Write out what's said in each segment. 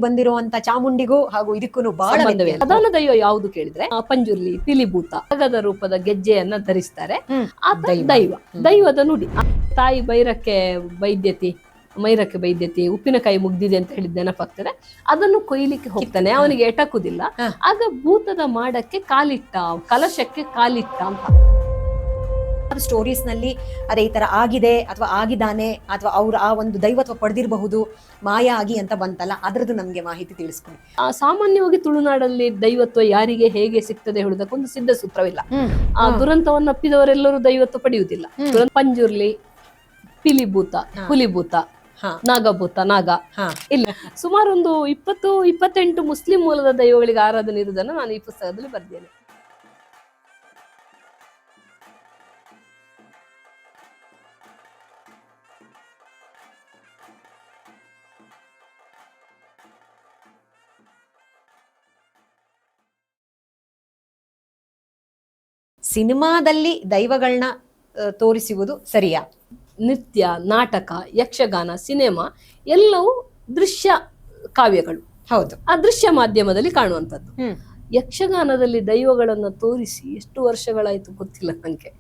ಬಂದಿರುವಂತ ಚಾಮುಂಡಿಗೂ ಹಾಗೂ ಇದಕ್ಕೂ ಬಹಳ ಪ್ರಧಾನ ದೈವ ಯಾವುದು ಕೇಳಿದ್ರೆ ಪಂಜುರ್ಲಿ ಪಿಲಿಭೂತ ಖಗದ ರೂಪದ ಗೆಜ್ಜೆಯನ್ನ ಧರಿಸ್ತಾರೆ. ಆತ ದೈವದ ನುಡಿ. ತಾಯಿ ಮೈರಕ್ಕೆ ಬೈದ್ಯತಿ ಉಪ್ಪಿನಕಾಯಿ ಮುಗ್ದಿದೆ ಅಂತ ಹೇಳಿದ ನೆನಪಾಗ್ತದೆ. ಅದನ್ನು ಕೊಯ್ಲಿಕ್ಕೆ ಹೋಗ್ತಾನೆ, ಅವನಿಗೆ ಎಟಕುದಿಲ್ಲ. ಆಗ ಭೂತದ ಮಾಡಕ್ಕೆ ಕಾಲಿಟ್ಟ, ಕಲಶಕ್ಕೆ ಕಾಲಿಟ್ಟ ಅಂತ ಸ್ಟೋರೀಸ್ ನಲ್ಲಿ ಅದೇ ಈ ತರ ಆಗಿದೆ ಅಥವಾ ಆಗಿದ್ದಾನೆ ಅಥವಾ ಅವ್ರು ಆ ಒಂದು ದೈವತ್ವ ಪಡೆದಿರಬಹುದು ಮಾಯಾ ಆಗಿ ಅಂತ ಬಂತಲ್ಲ, ಅದರದ್ದು ನಮ್ಗೆ ಮಾಹಿತಿ ತಿಳಿಸ್ಕೊಂಡು. ಸಾಮಾನ್ಯವಾಗಿ ತುಳುನಾಡಲ್ಲಿ ದೈವತ್ವ ಯಾರಿಗೆ ಹೇಗೆ ಸಿಗ್ತದೆ ಹೇಳುವುದಕ್ಕೊಂದು ಸಿದ್ಧ ಸೂತ್ರವಿಲ್ಲ. ಆ ದುರಂತವನ್ನು ಅಪ್ಪಿದವರೆಲ್ಲರೂ ದೈವತ್ವ ಪಡೆಯುವುದಿಲ್ಲ. ಪಂಜುರ್ಲಿ, ಪಿಲಿಭೂತ, ಹುಲಿಭೂತ, ನಾಗಭೂತ, ನಾಗ ಇಲ್ಲ, ಸುಮಾರು ಒಂದು 20-28 ಮುಸ್ಲಿಂ ಮೂಲದ ದೈವಗಳಿಗೆ ಆರಾಧನೆ ಇರುವುದನ್ನು ನಾನು ಈ ಪುಸ್ತಕದಲ್ಲಿ ಬರೆದೇನೆ. ಸಿನಿಮಾದಲ್ಲಿ ದೈವಗಳನ್ನ ತೋರಿಸುವುದು ಸರಿಯಾ? ನೃತ್ಯ, ನಾಟಕ, ಯಕ್ಷಗಾನ, ಸಿನಿಮಾ ಎಲ್ಲವೂ ದೃಶ್ಯ ಕಾವ್ಯಗಳು. ಹೌದು, ಆ ದೃಶ್ಯ ಮಾಧ್ಯಮದಲ್ಲಿ ಕಾಣುವಂಥದ್ದು. ಯಕ್ಷಗಾನದಲ್ಲಿ ದೈವಗಳನ್ನ ತೋರಿಸಿ ಎಷ್ಟು ವರ್ಷಗಳಾಯ್ತು ಗೊತ್ತಿಲ್ಲ ನನಗೆ.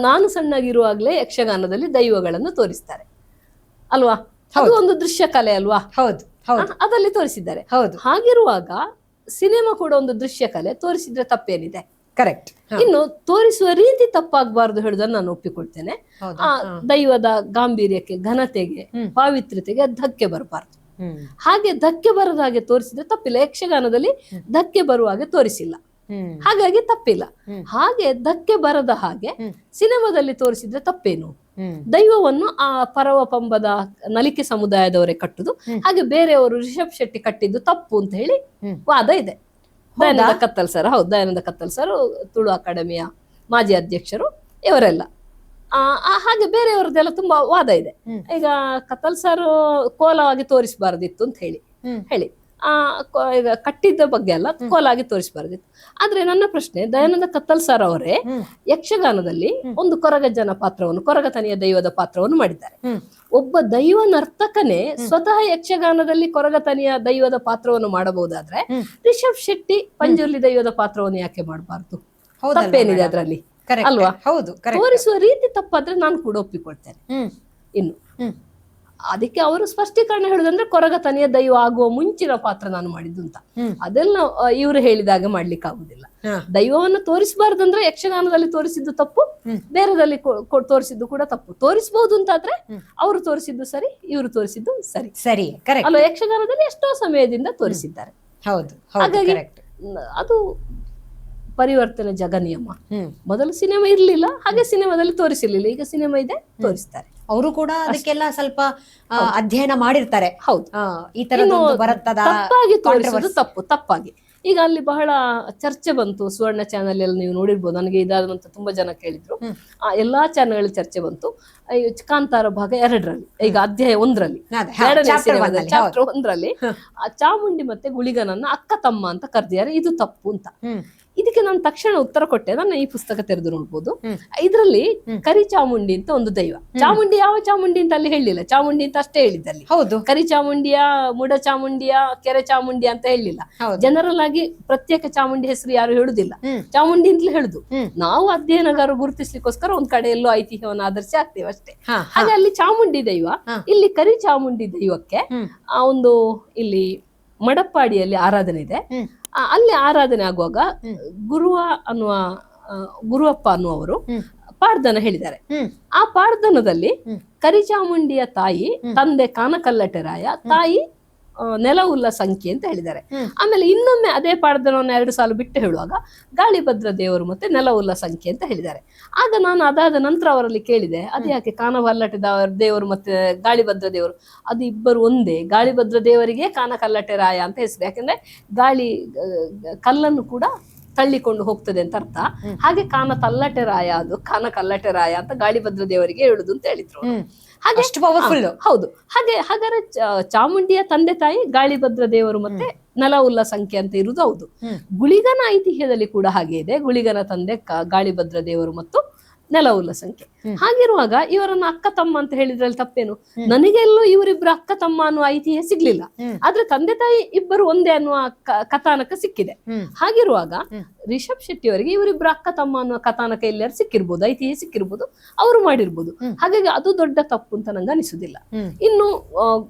ನಾನು ಸಣ್ಣಗಿರುವಾಗ್ಲೇ ಯಕ್ಷಗಾನದಲ್ಲಿ ದೈವಗಳನ್ನು ತೋರಿಸ್ತಾರೆ ಅಲ್ವಾ? ಅದು ಒಂದು ದೃಶ್ಯ ಕಲೆ ಅಲ್ವಾ? ಹೌದು, ಅದರಲ್ಲಿ ತೋರಿಸಿದ್ದಾರೆ. ಹೌದು. ಹಾಗಿರುವಾಗ ಸಿನಿಮಾ ಕೂಡ ಒಂದು ದೃಶ್ಯ ಕಲೆ, ತೋರಿಸಿದ್ರೆ ತಪ್ಪೇನಿದೆ? ಕರೆಕ್ಟ್. ಇನ್ನು ತೋರಿಸುವ ರೀತಿ ತಪ್ಪಾಗಬಾರ್ದು ಹೇಳುದನ್ನು ನಾನು ಒಪ್ಪಿಕೊಳ್ತೇನೆ. ಆ ದೈವದ ಗಾಂಭೀರ್ಯಕ್ಕೆ, ಘನತೆಗೆ, ಪಾವಿತ್ರ್ಯತೆಗೆ ಧಕ್ಕೆ ಬರಬಾರ್ದು. ಹಾಗೆ ಧಕ್ಕೆ ಬರದ ಹಾಗೆ ತೋರಿಸಿದ್ರೆ ತಪ್ಪಿಲ್ಲ. ಯಕ್ಷಗಾನದಲ್ಲಿ ಧಕ್ಕೆ ಬರುವ ಹಾಗೆ ತೋರಿಸಿಲ್ಲ, ಹಾಗಾಗಿ ತಪ್ಪಿಲ್ಲ. ಹಾಗೆ ಧಕ್ಕೆ ಬರದ ಹಾಗೆ ಸಿನಿಮಾದಲ್ಲಿ ತೋರಿಸಿದ್ರೆ ತಪ್ಪೇನು? ದೈವವನ್ನು ಆ ಪರವ ಪಂಬದ ನಲಿಕೆ ಸಮುದಾಯದವರೇ ಕಟ್ಟುದು, ಹಾಗೆ ಬೇರೆಯವರು ರಿಷಬ್ ಶೆಟ್ಟಿ ಕಟ್ಟಿದ್ದು ತಪ್ಪು ಅಂತ ಹೇಳಿ ವಾದ ಇದೆ. ದಯಾನಂದ ಕತ್ತಲ್ ಸರ್, ಹೌದು, ದಯಾನಂದ ಕತ್ತಲ್ ಸರ್ ತುಳು ಅಕಾಡೆಮಿಯ ಮಾಜಿ ಅಧ್ಯಕ್ಷರು, ಇವರೆಲ್ಲ. ಹಾಗೆ ಬೇರೆಯವರದ್ದೆಲ್ಲ ತುಂಬಾ ವಾದ ಇದೆ. ಈಗ ಕತ್ತಲ್ ಸರ್ ಕೋಲವಾಗಿ ತೋರಿಸಬಾರದಿತ್ತು ಅಂತ ಹೇಳಿ ಈಗ ಕಟ್ಟಿದ್ದ ಬಗ್ಗೆ ಅಲ್ಲ, ಕೋಲಾಗಿ ತೋರಿಸಬಾರದಿತ್ತು. ಆದ್ರೆ ನನ್ನ ಪ್ರಶ್ನೆ, ದಯಾನಂದ ಕತ್ತಲ್ ಸರ್ ಅವರೇ ಯಕ್ಷಗಾನದಲ್ಲಿ ಒಂದು ಕೊರಗಜ್ಜನ ಪಾತ್ರವನ್ನು, ಕೊರಗತನಿಯ ದೈವದ ಪಾತ್ರವನ್ನು ಮಾಡಿದ್ದಾರೆ. ಒಬ್ಬ ದೈವ ನರ್ತಕನೇ ಸ್ವತಃ ಯಕ್ಷಗಾನದಲ್ಲಿ ಕೊರಗತನಿಯ ದೈವದ ಪಾತ್ರವನ್ನು ಮಾಡಬಹುದಾದ್ರೆ ರಿಷಬ್ ಶೆಟ್ಟಿ ಪಂಜುರ್ಲಿ ದೈವದ ಪಾತ್ರವನ್ನು ಯಾಕೆ ಮಾಡಬಾರ್ದು? ತಪ್ಪೇನಿದೆ ಅದರಲ್ಲಿ ಅಲ್ವಾ? ಹೌದು, ತೋರಿಸುವ ರೀತಿ ತಪ್ಪಾದ್ರೆ ನಾನು ಕೂಡ ಒಪ್ಪಿಕೊಳ್ತೇನೆ. ಇನ್ನು ಅದಕ್ಕೆ ಅವರು ಸ್ಪಷ್ಟೀಕರಣ ಹೇಳುದಂದ್ರೆ ಕೊರಗತನಿಯ ದೈವ ಆಗುವ ಮುಂಚಿನ ಪಾತ್ರ ನಾನು ಮಾಡಿದ್ದು ಅಂತ. ಅದೆಲ್ಲ ಇವರು ಹೇಳಿದಾಗ ಮಾಡ್ಲಿಕ್ಕೆ ಆಗುದಿಲ್ಲ. ದೈವವನ್ನು ತೋರಿಸಬಾರ್ದಂದ್ರೆ ಯಕ್ಷಗಾನದಲ್ಲಿ ತೋರಿಸಿದ್ದು ತಪ್ಪು, ಬೇರೆದಲ್ಲಿ ತೋರಿಸಿದ್ದು ಕೂಡ ತಪ್ಪು. ತೋರಿಸಬಹುದು ಅಂತಾದ್ರೆ ಅವರು ತೋರಿಸಿದ್ದು ಸರಿ, ಇವರು ತೋರಿಸಿದ್ದು ಸರಿ ಅಲ್ಲ. ಯಕ್ಷಗಾನದಲ್ಲಿ ಎಷ್ಟೋ ಸಮಯದಿಂದ ತೋರಿಸಿದ್ದಾರೆ. ಹಾಗಾಗಿ ಅದು ಪರಿವರ್ತನೆ ಜಗನಿಯಮ. ಮೊದಲು ಸಿನಿಮಾ ಇರ್ಲಿಲ್ಲ, ಹಾಗೆ ಸಿನಿಮಾದಲ್ಲಿ ತೋರಿಸಿರ್ಲಿಲ್ಲ. ಈಗ ಸಿನಿಮಾ ಇದೆ, ತೋರಿಸ್ತಾರೆ. ಅವರು ಕೂಡ ಅದಕ್ಕೆಲ್ಲ ಸ್ವಲ್ಪ ಅಧ್ಯಯನ ಮಾಡಿರ್ತಾರೆ. ಹೌದು, ಈ ತರ ತಪ್ಪಾಗಿ ತೋರಿಸೋದು ತಪ್ಪಾಗಿ. ಈಗ ಅಲ್ಲಿ ಬಹಳ ಚರ್ಚೆ ಬಂತು, ಸುವರ್ಣ ಚಾನೆಲ್ ಎಲ್ಲ ನೀವು ನೋಡಿರ್ಬೋದು. ನನಗೆ ಇದಾದಂತ ತುಂಬಾ ಜನ ಕೇಳಿದ್ರು. ಎಲ್ಲಾ ಚಾನೆಲ್ ಚರ್ಚೆ ಬಂತು. ಕಾಂತಾರ ಭಾಗ 2ರಲ್ಲಿ, ಈಗ ಅಧ್ಯಾಯ 1ರಲ್ಲಿ, ಚಾಪ್ಟರ್ 1ರಲ್ಲಿ ಚಾಮುಂಡಿ ಮತ್ತೆ ಗುಳಿಗನನ್ನ ಅಕ್ಕ ತಮ್ಮ ಅಂತ ಕರೆದಿದ್ದಾರೆ, ಇದು ತಪ್ಪು ಅಂತ. ಇದಕ್ಕೆ ನಾನು ತಕ್ಷಣ ಉತ್ತರ ಕೊಟ್ಟೆ. ನನ್ನ ಈ ಪುಸ್ತಕ ತೆರೆದು ನೋಡ್ಬೋದು. ಇದರಲ್ಲಿ ಕರಿ ಚಾಮುಂಡಿ ಅಂತ ಒಂದು ದೈವ. ಚಾಮುಂಡಿ ಯಾವ ಚಾಮುಂಡಿ ಅಂತ ಅಲ್ಲಿ ಹೇಳಿಲ್ಲ, ಚಾಮುಂಡಿ ಅಂತ ಅಷ್ಟೇ ಹೇಳಿದ್ದಲ್ಲಿ. ಹೌದು, ಕರಿ ಚಾಮುಂಡಿಯ, ಮುಡ ಚಾಮುಂಡಿಯ, ಕೆರೆ ಚಾಮುಂಡಿ ಅಂತ ಹೇಳಿಲ್ಲ. ಜನರಲ್ ಆಗಿ ಪ್ರತ್ಯೇಕ ಚಾಮುಂಡಿ ಹೆಸರು ಯಾರು ಹೇಳುದಿಲ್ಲ, ಚಾಮುಂಡಿ ಅಂತಲೇ ಹೇಳುದು. ನಾವು ಅಧ್ಯಯನಗಾರರು ಗುರುತಿಸ್ಲಿಕ್ಕೋಸ್ಕರ ಒಂದ್ ಕಡೆ ಎಲ್ಲೋ ಐತಿಹ್ಯವನ್ನು ಆಧರಿಸಿ ಆಗ್ತೇವೆ ಅಷ್ಟೇ. ಹಾಗೆ ಅಲ್ಲಿ ಚಾಮುಂಡಿ ದೈವ, ಇಲ್ಲಿ ಕರಿ ಚಾಮುಂಡಿ ದೈವಕ್ಕೆ ಒಂದು ಇಲ್ಲಿ ಮಡಪ್ಪಾಡಿಯಲ್ಲಿ ಆರಾಧನೆ ಇದೆ. ಅಲ್ಲಿ ಆರಾಧನೆ ಆಗುವಾಗ ಗುರುವಪ್ಪ ಅನ್ನುವರು ಪಾಡ್ದನ ಹೇಳಿದ್ದಾರೆ. ಆ ಪಾಡ್ದನದಲ್ಲಿ ಕರಿಚಾಮುಂಡಿಯ ತಾಯಿ, ತಂದೆ ಕಾನಕಲ್ಲಟೆರಾಯ, ತಾಯಿ ನೆಲವುಲ್ಲ ಸಂಖ್ಯೆ ಅಂತ ಹೇಳಿದ್ದಾರೆ. ಆಮೇಲೆ ಇನ್ನೊಮ್ಮೆ ಅದೇ ಪಾಡ್ದನವನ್ನು 2 ಸಾಲು ಬಿಟ್ಟು ಹೇಳುವಾಗ ಗಾಳಿಭದ್ರ ದೇವರು ಮತ್ತೆ ನೆಲವುಲ್ಲ ಸಂಖ್ಯೆ ಅಂತ ಹೇಳಿದ್ದಾರೆ. ಆಗ ನಾನು ಅದಾದ ನಂತರ ಅವರಲ್ಲಿ ಕೇಳಿದೆ, ಅದು ಯಾಕೆ ಕಾನವಲ್ಲಟೆ ದೇವರು ಮತ್ತೆ ಗಾಳಿಭದ್ರ ದೇವರು ಅದು ಇಬ್ಬರು ಒಂದೇ? ಗಾಳಿಭದ್ರ ದೇವರಿಗೆ ಕಾನಕಲ್ಲಟೆ ರಾಯ ಅಂತ ಹೆಸರು, ಯಾಕಂದ್ರೆ ಗಾಳಿ ಕಲ್ಲನ್ನು ಕೂಡ ತಳ್ಳಿಕೊಂಡು ಹೋಗ್ತದೆ ಅಂತ ಅರ್ಥ. ಹಾಗೆ ಕಾನತಲ್ಲಟೆ ರಾಯ, ಅದು ಕಾನಕಲ್ಲಟೆ ರಾಯ ಅಂತ ಗಾಳಿಭದ್ರ ದೇವರಿಗೆ ಹೇಳುದು ಅಂತ ಹೇಳಿದ್ರು. ಹಾಗೆ ಹೌದು. ಹಾಗಾದ್ರೆ ಚಾಮುಂಡಿಯ ತಂದೆ ತಾಯಿ ಗಾಳಿಭದ್ರ ದೇವರು ಮತ್ತೆ ನೆಲವುಲ್ಲ ಸಂಖ್ಯೆ ಅಂತ ಇರುವುದು ಹೌದು. ಗುಳಿಗನ ಐತಿಹ್ಯದಲ್ಲಿ ಕೂಡ ಹಾಗೆ ಇದೆ. ಗುಳಿಗನ ತಂದೆ ಗಾಳಿಭದ್ರ ದೇವರು ಮತ್ತು ನೆಲವುಲ್ಲ ಸಂಖ್ಯೆ. ಹಾಗಿರುವಾಗ ಇವರನ್ನ ಅಕ್ಕ ತಮ್ಮ ಅಂತ ಹೇಳಿದ್ರಲ್ಲಿ ತಪ್ಪೇನು? ನನಗೆಲ್ಲೂ ಇವರಿಬ್ರು ಅಕ್ಕ ತಮ್ಮ ಅನ್ನುವ ಐತಿಹ್ಯ ಸಿಗ್ಲಿಲ್ಲ, ಆದ್ರೆ ತಂದೆ ತಾಯಿ ಇಬ್ಬರು ಒಂದೇ ಅನ್ನುವ ಕಥಾನಕ ಸಿಕ್ಕಿದೆ. ಹಾಗಿರುವಾಗ ರಿಷಬ್ ಶೆಟ್ಟಿ ಅವರಿಗೆ ಇವರಿಬ್ರು ಅಕ್ಕ ತಮ್ಮ ಅನ್ನುವ ಕಥಾನಕ ಎಲ್ಲಾರು ಸಿಕ್ಕಿರ್ಬೋದು, ಐತಿಹ್ಯ ಸಿಕ್ಕಿರ್ಬೋದು, ಅವರು ಮಾಡಿರ್ಬೋದು. ಹಾಗಾಗಿ ಅದು ದೊಡ್ಡ ತಪ್ಪು ಅಂತ ನಂಗೆ ಅನಿಸುದಿಲ್ಲ. ಇನ್ನು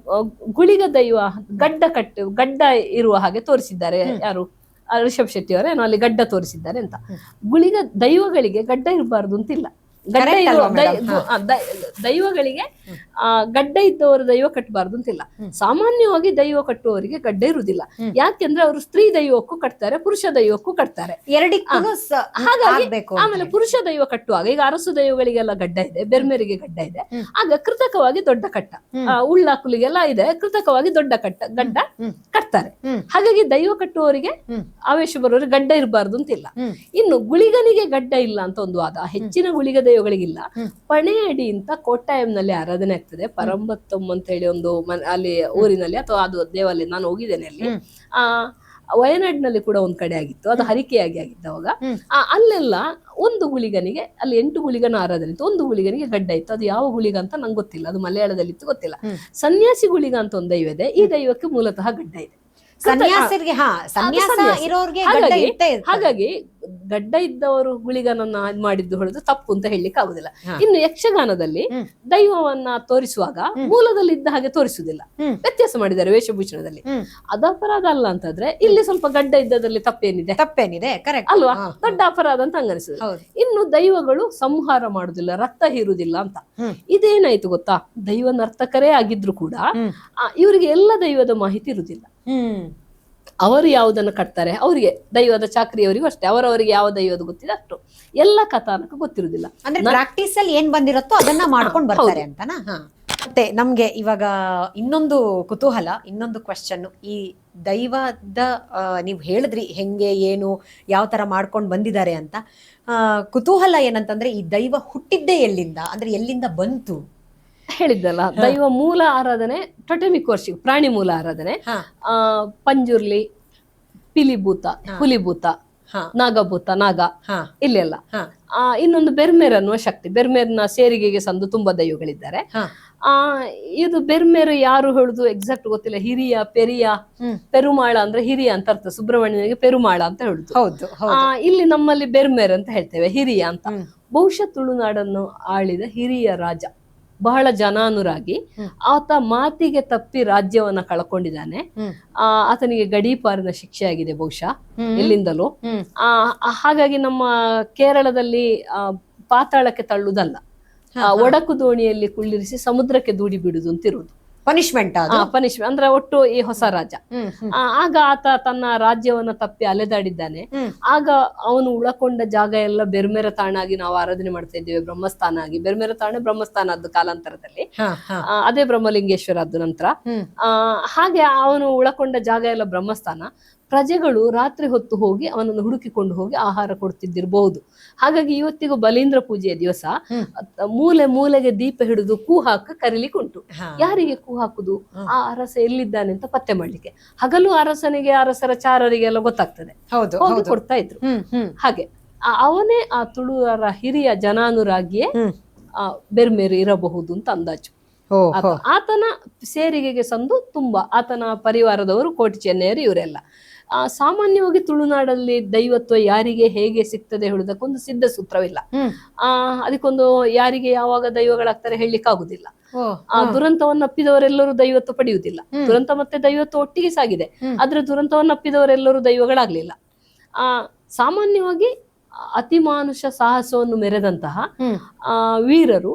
ಗುಳಿಗ ದೈವ ಗಡ್ಡ ಇರುವ ಹಾಗೆ ತೋರಿಸಿದ್ದಾರೆ ಯಾರು, ರಿಷಬ್ ಶೆಟ್ಟಿ ಅವರೇನೋ ಅಲ್ಲಿ ಗಡ್ಡ ತೋರಿಸಿದ್ದಾರೆ ಅಂತ. ಗುಳಿಗ ದೈವಗಳಿಗೆ ಗಡ್ಡ ಇರಬಾರ್ದು ಅಂತಿಲ್ಲ. ದೈವಗಳಿಗೆ ಗಡ್ಡ ಇದ್ದವರು ದೈವ ಕಟ್ಟಬಾರ್ದು ಅಂತಿಲ್ಲ. ಸಾಮಾನ್ಯವಾಗಿ ದೈವ ಕಟ್ಟುವವರಿಗೆ ಗಡ್ಡ ಇರುವುದಿಲ್ಲ. ಯಾಕೆಂದ್ರೆ ಅವರು ಸ್ತ್ರೀ ದೈವಕ್ಕೂ ಕಟ್ತಾರೆ, ಪುರುಷ ದೈವಕ್ಕೂ ಕಟ್ತಾರೆ. ಹಾಗಾಗಿ ಆಮೇಲೆ ಪುರುಷ ದೈವ ಕಟ್ಟುವಾಗ, ಈಗ ಅರಸು ದೈವಗಳಿಗೆಲ್ಲ ಗಡ್ಡ ಇದೆ, ಬೆರ್ಮೆರಿಗೆ ಗಡ್ಡ ಇದೆ, ಆಗ ಕೃತಕವಾಗಿ ದೊಡ್ಡ ಕಟ್ಟ, ಉಳ್ಳಾಕುಲಿಗೆಲ್ಲ ಇದೆ, ಕೃತಕವಾಗಿ ದೊಡ್ಡ ಗಡ್ಡ ಕಟ್ತಾರೆ. ಹಾಗಾಗಿ ದೈವ ಕಟ್ಟುವವರಿಗೆ ಆವೇಶ ಬರುವವರಿಗೆ ಗಡ್ಡ ಇರಬಾರ್ದು ಅಂತಿಲ್ಲ. ಇನ್ನು ಗುಳಿಗನಿಗೆ ಗಡ್ಡ ಇಲ್ಲ ಅಂತ ಒಂದು ವಾದ. ಹೆಚ್ಚಿನ ಗುಳಿಗ ದೈವಗಳಿಗಿಲ್ಲ. ಪಣೆ ಅಡಿ ಅಂತ ಕೋಟ್ಟಾಯಂನಲ್ಲಿ ಆರಾಧನೆ ಆಗ್ತದೆ. ಪರಂಬತ್ತಮ್ಮ ಅಂತ ಹೇಳಿ ಒಂದು ಅಲ್ಲಿ ಊರಿನಲ್ಲಿ, ಅಥವಾ ಅದು ದೇವಾಲಯ, ನಾನು ಹೋಗಿದ್ದೇನೆ ಅಲ್ಲಿ. ವಯನಾಡಿನಲ್ಲಿ ಕೂಡ ಒಂದ್ ಕಡೆ ಆಗಿತ್ತು, ಅದು ಹರಿಕೆಯಾಗಿ ಆಗಿದ್ದವಾಗ. ಅಲ್ಲೆಲ್ಲ ಒಂದು ಗುಳಿಗನಿಗೆ, ಅಲ್ಲಿ 8 ಗುಳಿಗನ ಆರಾಧನೆ ಇತ್ತು, ಒಂದು ಗುಳಿಗನಿಗೆ ಗಡ್ಡ ಇತ್ತು. ಅದು ಯಾವ ಗುಳಿಗ ಅಂತ ನಂಗೆ ಗೊತ್ತಿಲ್ಲ, ಅದು ಮಲಯಾಳದಲ್ಲಿ ಇತ್ತು, ಗೊತ್ತಿಲ್ಲ. ಸನ್ಯಾಸಿ ಗುಳಿಗ ಅಂತ ಒಂದು ದೈವ ಇದೆ. ಈ ದೈವಕ್ಕೆ ಮೂಲತಃ ಗಡ್ಡ ಇದೆ. ಹಾಗಾಗಿ ಗಡ್ಡ ಇದ್ದವರು ಗುಳಿಗನನ್ನ ಮಾಡಿದ್ದು ಹೊಡೆದು ತಪ್ಪು ಅಂತ ಹೇಳಲಿಕ್ಕೆ ಆಗುದಿಲ್ಲ. ಇನ್ನು ಯಕ್ಷಗಾನದಲ್ಲಿ ದೈವವನ್ನ ತೋರಿಸುವಾಗ ಮೂಲದಲ್ಲಿ ಇದ್ದ ಹಾಗೆ ತೋರಿಸುವುದಿಲ್ಲ, ವ್ಯತ್ಯಾಸ ಮಾಡಿದ್ದಾರೆ ವೇಷಭೂಷಣದಲ್ಲಿ. ಅದು ಅಪರಾಧ ಅಲ್ಲ ಅಂತಂದ್ರೆ ಇಲ್ಲಿ ಸ್ವಲ್ಪ ಗಡ್ಡ ಇದ್ದದಲ್ಲಿ ತಪ್ಪೇನಿದೆ ಅಲ್ವಾ? ದೊಡ್ಡ ಅಪರಾಧ ಅಂತ ಹಂಗನಿಸುದು. ಇನ್ನು ದೈವಗಳು ಸಂಹಾರ ಮಾಡುದಿಲ್ಲ, ರಕ್ತ ಹೀರುದಿಲ್ಲ ಅಂತ. ಇದೇನಾಯ್ತು ಗೊತ್ತಾ, ದೈವ ನರ್ತಕರೇ ಆಗಿದ್ರು ಕೂಡ ಇವರಿಗೆ ಎಲ್ಲ ದೈವದ ಮಾಹಿತಿ ಇರುವುದಿಲ್ಲ. ಅವರು ಯಾವುದನ್ನು ಕಟ್ತಾರೆ, ಅವರಿಗೆ ದೈವದ ಚಾಕ್ರಿಯವರಿಗೂ ಅಷ್ಟೇ, ಅವರವರಿಗೆ ಯಾವ ದೈವದ ಗೊತ್ತಿದೆ ಅಷ್ಟು, ಎಲ್ಲ ಕಥಾನಕ ಗೊತ್ತಿರುವುದಿಲ್ಲ. ಅಂದ್ರೆ ಪ್ರಾಕ್ಟೀಸ್ ಅಲ್ಲಿ ಏನ್ ಬಂದಿರತ್ತೋ ಅದನ್ನ ಮಾಡ್ಕೊಂಡು ಬರ್ತಾರೆ ಅಂತನಾ? ಮತ್ತೆ ನಮ್ಗೆ ಇವಾಗ ಇನ್ನೊಂದು ಕುತೂಹಲ, ಇನ್ನೊಂದು ಕ್ವಶನ್. ಈ ದೈವದ ನೀವು ಹೇಳಿದ್ರಿ ಹೆಂಗೆ ಏನು ಯಾವ ತರ ಮಾಡ್ಕೊಂಡು ಬಂದಿದ್ದಾರೆ ಅಂತ. ಕುತೂಹಲ ಏನಂತಂದ್ರೆ, ಈ ದೈವ ಹುಟ್ಟಿದ್ದೇ ಎಲ್ಲಿಂದ, ಅಂದ್ರೆ ಎಲ್ಲಿಂದ ಬಂತು? ಹೇಳಿದ್ದಲ್ಲ, ದೈವ ಮೂಲ ಆರಾಧನೆ ಟೊಟೆಮಿಕ್ ವರ್ಷಿಪ್, ಪ್ರಾಣಿ ಮೂಲ ಆರಾಧನೆ. ಪಂಜುರ್ಲಿ, ಪಿಲಿಭೂತ, ಹುಲಿಭೂತ, ನಾಗಭೂತ, ನಾಗ, ಇಲ್ಲೆಲ್ಲ. ಇನ್ನೊಂದು ಬೆರ್ಮೇರ್ ಅನ್ನುವ ಶಕ್ತಿ, ಬೆರ್ಮೇರ್ನ ಸೇರಿಗೆಗೆ ಸಂದು ತುಂಬಾ ದೈವಗಳಿದ್ದಾರೆ. ಇದು ಬೆರ್ಮೇರು ಯಾರು ಹೇಳುದು ಎಕ್ಸಾಕ್ಟ್ ಗೊತ್ತಿಲ್ಲ. ಹಿರಿಯ, ಪೆರಿಯ, ಪೆರುಮಾಳ ಅಂದ್ರೆ ಹಿರಿಯ ಅಂತ ಅರ್ಥ, ಸುಬ್ರಹ್ಮಣ್ಯನಿಗೆ ಪೆರುಮಾಳ ಅಂತ ಹೇಳುದು. ಇಲ್ಲಿ ನಮ್ಮಲ್ಲಿ ಬೆರ್ಮೇರ್ ಅಂತ ಹೇಳ್ತೇವೆ, ಹಿರಿಯ ಅಂತ. ಬಹುಶಃ ತುಳುನಾಡನ್ನು ಆಳಿದ ಹಿರಿಯ ರಾಜ, ಬಹಳ ಜನಾನುರಾಗಿ. ಆತ ಮಾತಿಗೆ ತಪ್ಪಿ ರಾಜ್ಯವನ್ನ ಕಳ್ಕೊಂಡಿದ್ದಾನೆ. ಆತನಿಗೆ ಗಡೀಪಾರಿನ ಶಿಕ್ಷೆ ಆಗಿದೆ ಬಹುಶಃ ಎಲ್ಲಿಂದಲೂ. ಹಾಗಾಗಿ ನಮ್ಮ ಕೇರಳದಲ್ಲಿ ಪಾತಾಳಕ್ಕೆ ತಳ್ಳುದಲ್ಲ, ಒಡಕು ದೋಣಿಯಲ್ಲಿ ಕುಳ್ಳಿರಿಸಿ ಸಮುದ್ರಕ್ಕೆ ದೂಡಿ ಬಿಡುದು ಅಂತಿರುವುದು ಪನಿಷ್ಮೆಂಟ್. ಅಂದ್ರೆ ಒಟ್ಟು ಈ ಹೊಸ ರಾಜ. ಆಗ ಆತ ತನ್ನ ರಾಜ್ಯವನ್ನ ತಪ್ಪಿ ಅಲೆದಾಡಿದ್ದಾನೆ. ಆಗ ಅವನು ಉಳಕೊಂಡ ಜಾಗ ಎಲ್ಲ ಬೆರ್ಮೆರ ತಾಣ ಆಗಿ ನಾವು ಆರಾಧನೆ ಮಾಡ್ತಾ ಇದ್ದೇವೆ, ಬ್ರಹ್ಮಸ್ಥಾನ ಆಗಿ. ಬೆರ್ಮೆರ ತಾಣ ಬ್ರಹ್ಮಸ್ಥಾನ ಆದ್ದು ಕಾಲಾಂತರದಲ್ಲಿ, ಅದೇ ಬ್ರಹ್ಮಲಿಂಗೇಶ್ವರ ಆದ್ದು ನಂತರ. ಹಾಗೆ ಅವನು ಉಳಕೊಂಡ ಜಾಗ ಎಲ್ಲ ಬ್ರಹ್ಮಸ್ಥಾನ. ಪ್ರಜೆಗಳು ರಾತ್ರಿ ಹೊತ್ತು ಹೋಗಿ ಅವನನ್ನು ಹುಡುಕಿಕೊಂಡು ಹೋಗಿ ಆಹಾರ ಕೊಡ್ತಿದ್ದಿರಬಹುದು. ಹಾಗಾಗಿ ಇವತ್ತಿಗೂ ಬಲೀಂದ್ರ ಪೂಜೆಯ ದಿವಸ ಮೂಲೆ ಮೂಲೆಗೆ ದೀಪ ಹಿಡಿದು ಕೂ ಹಾಕ ಕರೀಲಿಕ್ಕುಂಟು. ಯಾರಿಗೆ ಕೂ ಹಾಕುದು? ಆ ಅರಸ ಎಲ್ಲಿದ್ದಾನೆ ಅಂತ ಪತ್ತೆ ಮಾಡ್ಲಿಕ್ಕೆ. ಹಗಲು ಅರಸನಿಗೆ, ಅರಸರ ಚಾರರಿಗೆಲ್ಲ ಗೊತ್ತಾಗ್ತದೆ, ಹೋಗಿ ಕೊಡ್ತಾ ಇದ್ರು. ಹಾಗೆ ಅವನೇ ಆ ತುಳುವರ ಹಿರಿಯ ಜನಾನುರಾಗಿಯೇ ಬೆರ್ಮೇರು ಇರಬಹುದು ಅಂತ ಅಂದಾಜು. ಆತನ ಸೇರಿಗೆಗೆ ಸಂದು ತುಂಬಾ, ಆತನ ಪರಿವಾರದವರು, ಕೋಟಿ ಚೆನ್ನೈಯರು, ಇವರೆಲ್ಲ. ಸಾಮಾನ್ಯವಾಗಿ ತುಳುನಾಡಲ್ಲಿ ದೈವತ್ವ ಯಾರಿಗೆ ಹೇಗೆ ಸಿಗ್ತದೆ ಹೇಳುವುದಕ್ಕೊಂದು ಸಿದ್ಧ ಸೂತ್ರವಿಲ್ಲ. ಅದಕ್ಕೊಂದು ಯಾರಿಗೆ ಯಾವಾಗ ದೈವಗಳಾಗ್ತಾರೆ ಹೇಳಲಿಕ್ಕಾಗುದಿಲ್ಲ. ದುರಂತವನ್ನು ಅಪ್ಪಿದವರೆಲ್ಲರೂ ದೈವತ್ವ ಪಡೆಯುವುದಿಲ್ಲ. ದುರಂತ ಮತ್ತೆ ದೈವತ್ವ ಒಟ್ಟಿಗೆ ಸಾಗಿದೆ, ಆದ್ರೆ ದುರಂತವನ್ನು ಅಪ್ಪಿದವರೆಲ್ಲರೂ ದೈವಗಳಾಗ್ಲಿಲ್ಲ. ಸಾಮಾನ್ಯವಾಗಿ ಅತಿಮಾನುಷ ಸಾಹಸವನ್ನು ಮೆರೆದಂತಹ ವೀರರು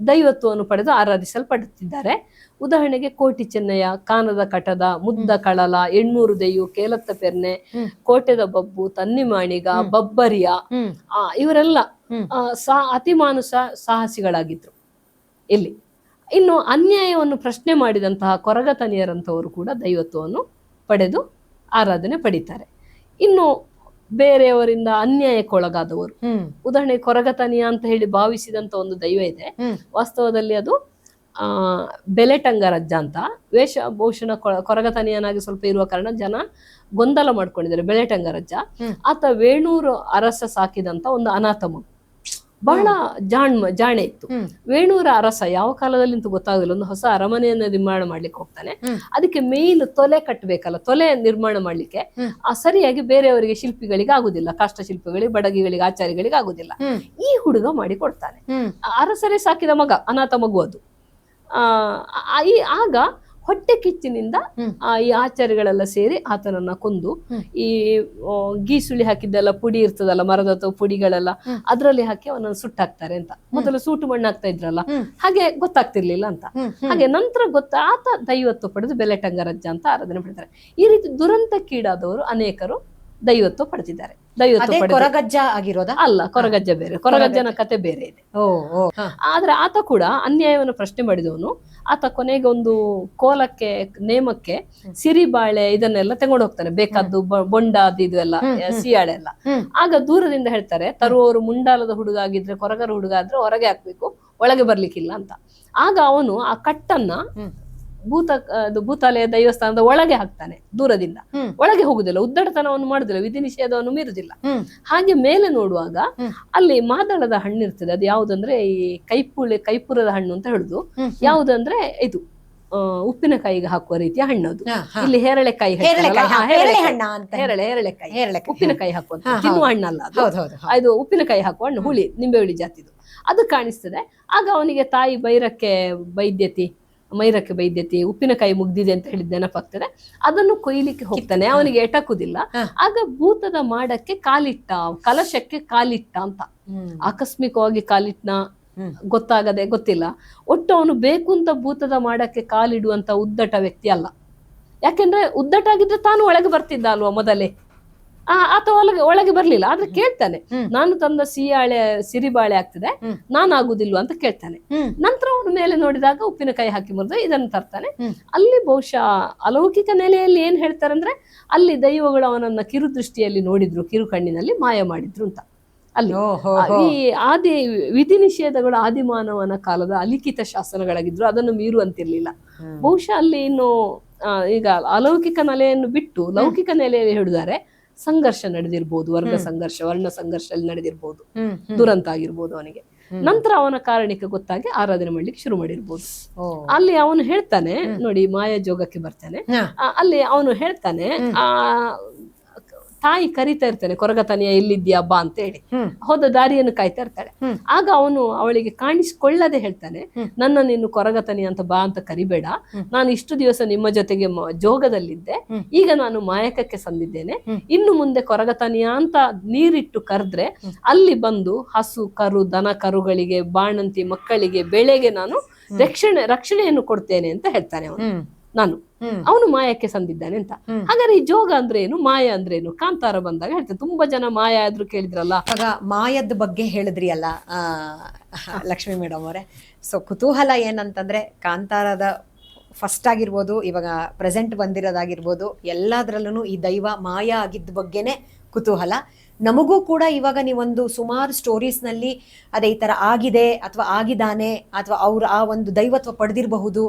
ದೈವತ್ವವನ್ನು ಪಡೆದು ಆರಾಧಿಸಲ್ಪಡುತ್ತಿದ್ದಾರೆ. ಉದಾಹರಣೆಗೆ ಕೋಟಿ ಚೆನ್ನಯ್ಯ, ಕಾನದ ಕಟದ, ಮುದ್ದ ಕಳಲ, ಎಣ್ಣೂರು ದೈಯು, ಕೇಲತ್ತ ಪೆರ್ನೆ, ಕೋಟೆದ ಬಬ್ಬು, ತನ್ನಿಮಾಣಿಗ, ಬಬ್ಬರಿಯ, ಇವರೆಲ್ಲ ಅತಿಮಾನುಷ ಸಾಹಸಿಗಳಾಗಿದ್ರು ಇಲ್ಲಿ. ಇನ್ನು ಅನ್ಯಾಯವನ್ನು ಪ್ರಶ್ನೆ ಮಾಡಿದಂತಹ ಕೊರಗತನಿಯರಂತವರು ಕೂಡ ದೈವತ್ವವನ್ನು ಪಡೆದು ಆರಾಧನೆ ಪಡೀತಾರೆ. ಇನ್ನು ಬೇರೆಯವರಿಂದ ಅನ್ಯಾಯಕ್ಕೊಳಗಾದವರು, ಉದಾಹರಣೆಗೆ ಕೊರಗತನಿಯ ಅಂತ ಹೇಳಿ ಭಾವಿಸಿದಂತ ಒಂದು ದೈವ ಇದೆ. ವಾಸ್ತವದಲ್ಲಿ ಅದು ಬೆಲೆಟಂಗರಜ್ಜ ಅಂತ. ವೇಷಭೂಷಣ ಕೊರಗತನಿಯನಾಗಿ ಸ್ವಲ್ಪ ಇರುವ ಕಾರಣ ಜನ ಗೊಂದಲ ಮಾಡ್ಕೊಂಡಿದ್ದಾರೆ. ಬೆಲೆಟಂಗರಜ್ಜ ಆತ ವೇಣೂರು ಅರಸ ಸಾಕಿದಂತ ಒಂದು ಅನಾಥ ಮಗು. ಬಹಳ ಜಾಣೆ ಇತ್ತು. ವೇಣೂರ ಅರಸ ಯಾವ ಕಾಲದಲ್ಲಿ ಅಂತ ಗೊತ್ತಾಗಲಿಲ್ಲ, ಒಂದು ಹೊಸ ಅರಮನೆಯನ್ನ ನಿರ್ಮಾಣ ಮಾಡ್ಲಿಕ್ಕೆ ಹೋಗ್ತಾನೆ. ಅದಕ್ಕೆ ಮೇಯ್ನ್ ತೊಲೆ ಕಟ್ಟಬೇಕಲ್ಲ, ತೊಲೆ ನಿರ್ಮಾಣ ಮಾಡ್ಲಿಕ್ಕೆ ಸರಿಯಾಗಿ ಬೇರೆಯವರಿಗೆ ಶಿಲ್ಪಿಗಳಿಗೆ ಆಗುದಿಲ್ಲ, ಕಾಷ್ಟ ಶಿಲ್ಪಿಗಳಿಗೆ, ಬಡಗಿಗಳಿಗೆ, ಆಚಾರಿಗಳಿಗೆ ಆಗುದಿಲ್ಲ. ಈ ಹುಡುಗ ಮಾಡಿ ಕೊಡ್ತಾನೆ. ಅರಸರೇ ಸಾಕಿದ ಮಗ, ಅನಾಥ ಮಗು ಅದು. ಆಗ ಹೊಟ್ಟೆ ಕಿಚ್ಚಿನಿಂದ ಈ ಆಚಾರ್ಯಗಳೆಲ್ಲ ಸೇರಿ ಆತನನ್ನ ಕೊಂದು, ಈ ಗೀಸುಳಿ ಹಾಕಿದ್ದೆಲ್ಲ ಪುಡಿ ಇರ್ತದಲ್ಲ, ಮರದ ಪುಡಿಗಳೆಲ್ಲ ಅದ್ರಲ್ಲಿ ಹಾಕಿ ಅವನನ್ನು ಸುಟ್ಟಾಕ್ತಾರೆ ಅಂತ. ಮೊದಲು ಸೂಟು ಮಣ್ಣು ಹಾಕ್ತಾ ಇದ್ರಲ್ಲ, ಹಾಗೆ ಗೊತ್ತಾಗ್ತಿರ್ಲಿಲ್ಲ ಅಂತ. ಹಾಗೆ ನಂತರ ಆತ ದೈವತ್ವ ಪಡೆದು ಬೆಲೆಟಂಗರಜ್ಜ ಅಂತ ಆರಾಧನೆ ಪಡ್ತಾರೆ. ಈ ರೀತಿ ದುರಂತಕ್ಕೀಡಾದವರು ಅನೇಕರು ದೈವತ್ವ ಪಡೆದಿದ್ದಾರೆ. ಕೊರಗಜ್ಜ ಆಗಿರೋದ ಅಲ್ಲ, ಕೊರಗಜ್ಜ ಬೇರೆ, ಕೊರಗಜ್ಜನ ಕತೆ ಬೇರೆ ಇದೆ. ಆದ್ರೆ ಆತ ಕೂಡ ಅನ್ಯಾಯವನ್ನು ಪ್ರಶ್ನೆ ಮಾಡಿದವನು. ಆತ ಕೊನೆಗೆ ಒಂದು ಕೋಲಕ್ಕೆ, ನೇಮಕ್ಕೆ ಸಿರಿಬಾಳೆ ಇದನ್ನೆಲ್ಲ ತಗೊಂಡು ಹೋಗ್ತಾನೆ, ಬೇಕಾದ್ದು ಬೊಂಡ ಅದು ಇದು ಎಲ್ಲ, ಸಿಯಾಳೆ ಎಲ್ಲ. ಆಗ ದೂರದಿಂದ ಹೇಳ್ತಾರೆ, ತರುವವರು ಮುಂಡಾಲದ ಹುಡುಗ ಆಗಿದ್ರೆ, ಕೊರಗರ ಹುಡುಗ ಆದ್ರೆ ಹೊರಗೆ ಹಾಕ್ಬೇಕು, ಒಳಗೆ ಬರ್ಲಿಕ್ಕಿಲ್ಲ ಅಂತ. ಆಗ ಅವನು ಆ ಕಟ್ಟನ್ನ ಭೂತಾಲಯ ದೇವಸ್ಥಾನದ ಒಳಗೆ ಹಾಕ್ತಾನೆ, ದೂರದಿಂದ. ಒಳಗೆ ಹೋಗುದಿಲ್ಲ, ಉದ್ದಟತನವನ್ನು ಮಾಡುದಿಲ್ಲ, ವಿಧಿ ನಿಷೇಧವನ್ನು ಮೀರುದಿಲ್ಲ. ಹಾಗೆ ಮೇಲೆ ನೋಡುವಾಗ ಅಲ್ಲಿ ಮಾದಳದ ಹಣ್ಣು ಇರ್ತದೆ. ಅದು ಯಾವ್ದಂದ್ರೆ ಈ ಕೈಪುರದ ಹಣ್ಣು ಅಂತ ಹೇಳುದು. ಯಾವ್ದಂದ್ರೆ ಇದು ಉಪ್ಪಿನಕಾಯಿಗೆ ಹಾಕುವ ರೀತಿಯ ಹಣ್ಣು ಅದು. ಇಲ್ಲಿ ಹೇರಳೆಕಾಯಿ, ಉಪ್ಪಿನಕಾಯಿ ಹಾಕುವಂತ ತಿನ್ನುವ ಹಣ್ಣಲ್ಲ ಅದು. ಇದು ಉಪ್ಪಿನಕಾಯಿ ಹಾಕುವ ಹಣ್ಣು, ಹುಳಿ, ನಿಂಬೆ ಹುಳಿ ಜಾತಿದು. ಅದು ಕಾಣಿಸ್ತದೆ. ಆಗ ಅವನಿಗೆ ತಾಯಿ ಮೈರಕ್ಕೆ ಬೈದ್ಯತಿ ಉಪ್ಪಿನಕಾಯಿ ಮುಗ್ದಿದೆ ಅಂತ ಹೇಳಿದ ನೆನಪಾಗ್ತದೆ. ಅದನ್ನು ಕೊಯ್ಲಿಕ್ಕೆ ಹೋಗ್ತಾನೆ, ಅವನಿಗೆ ಎಟಕುದಿಲ್ಲ. ಆಗ ಭೂತದ ಮಾಡಕ್ಕೆ ಕಾಲಿಟ್ಟ, ಕಲಶಕ್ಕೆ ಕಾಲಿಟ್ಟ ಅಂತ. ಆಕಸ್ಮಿಕವಾಗಿ ಕಾಲಿಟ್ನ ಗೊತ್ತಿಲ್ಲ. ಒಟ್ಟು ಅವನು ಬೇಕು ಅಂತ ಭೂತದ ಮಾಡಕ್ಕೆ ಕಾಲಿಡುವಂತ ಉದ್ದಟ ವ್ಯಕ್ತಿ ಅಲ್ಲ. ಯಾಕೆಂದ್ರೆ ಉದ್ದಟ ಆಗಿದ್ರೆ ತಾನು ಒಳಗೆ ಬರ್ತಿದ್ದ ಅಲ್ವಾ ಮೊದಲೇ. ಆತ ಒಳಗೆ ಬರ್ಲಿಲ್ಲ. ಆದ್ರೆ ಕೇಳ್ತಾನೆ, ನಾನು ತಂದ ಸಿರಿಬಾಳೆ ಆಗ್ತದೆ, ನಾನು ಆಗುದಿಲ್ವಾ ಅಂತ ಕೇಳ್ತಾನೆ. ನಂತರ ಅವನ ಮೇಲೆ ನೋಡಿದಾಗ ಉಪ್ಪಿನಕಾಯಿ ಹಾಕಿ ಮುರಿದು ಇದನ್ನು ತರ್ತಾನೆ. ಅಲ್ಲಿ ಬಹುಶಃ ಅಲೌಕಿಕ ನೆಲೆಯಲ್ಲಿ ಏನ್ ಹೇಳ್ತಾರೆ ಅಂದ್ರೆ, ಅಲ್ಲಿ ದೈವಗಳು ಅವನನ್ನ ಕಿರುದೃಷ್ಟಿಯಲ್ಲಿ ನೋಡಿದ್ರು, ಕಿರು ಕಣ್ಣಿನಲ್ಲಿ ಮಾಯ ಮಾಡಿದ್ರು ಅಂತ. ಅಲ್ಲಿ ಈ ವಿಧಿ ನಿಷೇಧಗಳು ಆದಿಮಾನವನ ಕಾಲದ ಅಲಿಖಿತ ಶಾಸನಗಳಾಗಿದ್ರು, ಅದನ್ನು ಮೀರುವಂತಿರ್ಲಿಲ್ಲ. ಬಹುಶಃ ಅಲ್ಲಿ ಇನ್ನು ಈಗ ಅಲೌಕಿಕ ನೆಲೆಯನ್ನು ಬಿಟ್ಟು ಲೌಕಿಕ ನೆಲೆಯಲ್ಲಿ ಹೇಳಿದ್ದಾರೆ, ಸಂಘರ್ಷ ನಡೆದಿರ್ಬೋದು, ವರ್ಗ ಸಂಘರ್ಷ, ವರ್ಣ ಸಂಘರ್ಷ ಅಲ್ಲಿ ನಡೆದಿರ್ಬೋದು, ದುರಂತ ಆಗಿರ್ಬೋದು ಅವನಿಗೆ. ನಂತರ ಅವನ ಕಾರಣಕ್ಕೆ ಗೊತ್ತಾಗಿ ಆರಾಧನೆ ಮಾಡ್ಲಿಕ್ಕೆ ಶುರು ಮಾಡಿರ್ಬೋದು. ಅಲ್ಲಿ ಅವನು ಹೇಳ್ತಾನೆ ನೋಡಿ, ಮಾಯಾ ಜೋಗಕ್ಕೆ ಬರ್ತಾನೆ. ಅಲ್ಲಿ ಅವನು ಹೇಳ್ತಾನೆ, ತಾಯಿ ಕರಿತಾ ಇರ್ತಾನೆ, ಕೊರಗತನಿಯ ಎಲ್ಲಿದ್ಯಾ ಬಾ ಅಂತ ಹೇಳಿ. ಹೋದ ದಾರಿಯನ್ನು ಕಾಯ್ತಾ ಇರ್ತಾಳೆ. ಆಗ ಅವನು ಅವಳಿಗೆ ಕಾಣಿಸಿಕೊಳ್ಳದೆ ಹೇಳ್ತಾನೆ, ನನ್ನ ನೀನು ಕೊರಗತನಿ ಅಂತ ಬಾ ಅಂತ ಕರಿಬೇಡ, ನಾನು ಇಷ್ಟು ದಿವಸ ನಿಮ್ಮ ಜೊತೆಗೆ ಜೋಗದಲ್ಲಿದ್ದೆ, ಈಗ ನಾನು ಮಾಯಕಕ್ಕೆ ಸಂದಿದ್ದೇನೆ, ಇನ್ನು ಮುಂದೆ ಕೊರಗತನಿಯ ಅಂತ ನೀರಿಟ್ಟು ಕರೆದ್ರೆ ಅಲ್ಲಿ ಬಂದು ಹಸು ಕರು ದನ ಕರುಗಳಿಗೆ, ಬಾಣಂತಿ ಮಕ್ಕಳಿಗೆ, ಬೆಳೆಗೆ ನಾನು ರಕ್ಷಣೆಯನ್ನು ಕೊಡ್ತೇನೆ ಅಂತ ಹೇಳ್ತಾನೆ ಅವನು ಮಾಯಕ್ಕೆ ಸಂದಿದ್ದಾನೆ ಅಂತ. ಹಾಗಾದ್ರೆ ಈ ಜೋಗ ಅಂದ್ರೆ ಏನು, ಮಾಯ ಅಂದ್ರೆ ಏನು, ಕಾಂತಾರ ಬಂದಾಗ ಹೇಳ್ತೇನೆ. ತುಂಬಾ ಜನ ಮಾಯ ಆದ್ರೂ ಕೇಳಿದ್ರಲ್ಲ. ಆಗ ಮಾಯದ ಬಗ್ಗೆ ಹೇಳಿದ್ರಿ ಅಲ್ಲ ಲಕ್ಷ್ಮಿ ಮೇಡಮ್ ಅವರೇ. ಸೊ ಕುತೂಹಲ ಏನಂತಂದ್ರೆ, ಕಾಂತಾರದ ಫಸ್ಟ್ ಆಗಿರ್ಬೋದು, ಇವಾಗ ಪ್ರೆಸೆಂಟ್ ಬಂದಿರೋದಾಗಿರ್ಬೋದು, ಎಲ್ಲದ್ರಲ್ಲೂ ಈ ದೈವ ಮಾಯ ಆಗಿದ್ದ ಬಗ್ಗೆನೆ ಕುತೂಹಲ. ನಮಗೂ ಕೂಡ ಇವಾಗ ನೀವೊಂದು ಸುಮಾರು ಸ್ಟೋರೀಸ್ನಲ್ಲಿ ಅದೇ ಈ ಥರ ಆಗಿದೆ ಅಥವಾ ಆಗಿದ್ದಾನೆ ಅಥವಾ ಅವ್ರು ಆ ಒಂದು ದೈವತ್ವ ಪಡೆದಿರಬಹುದು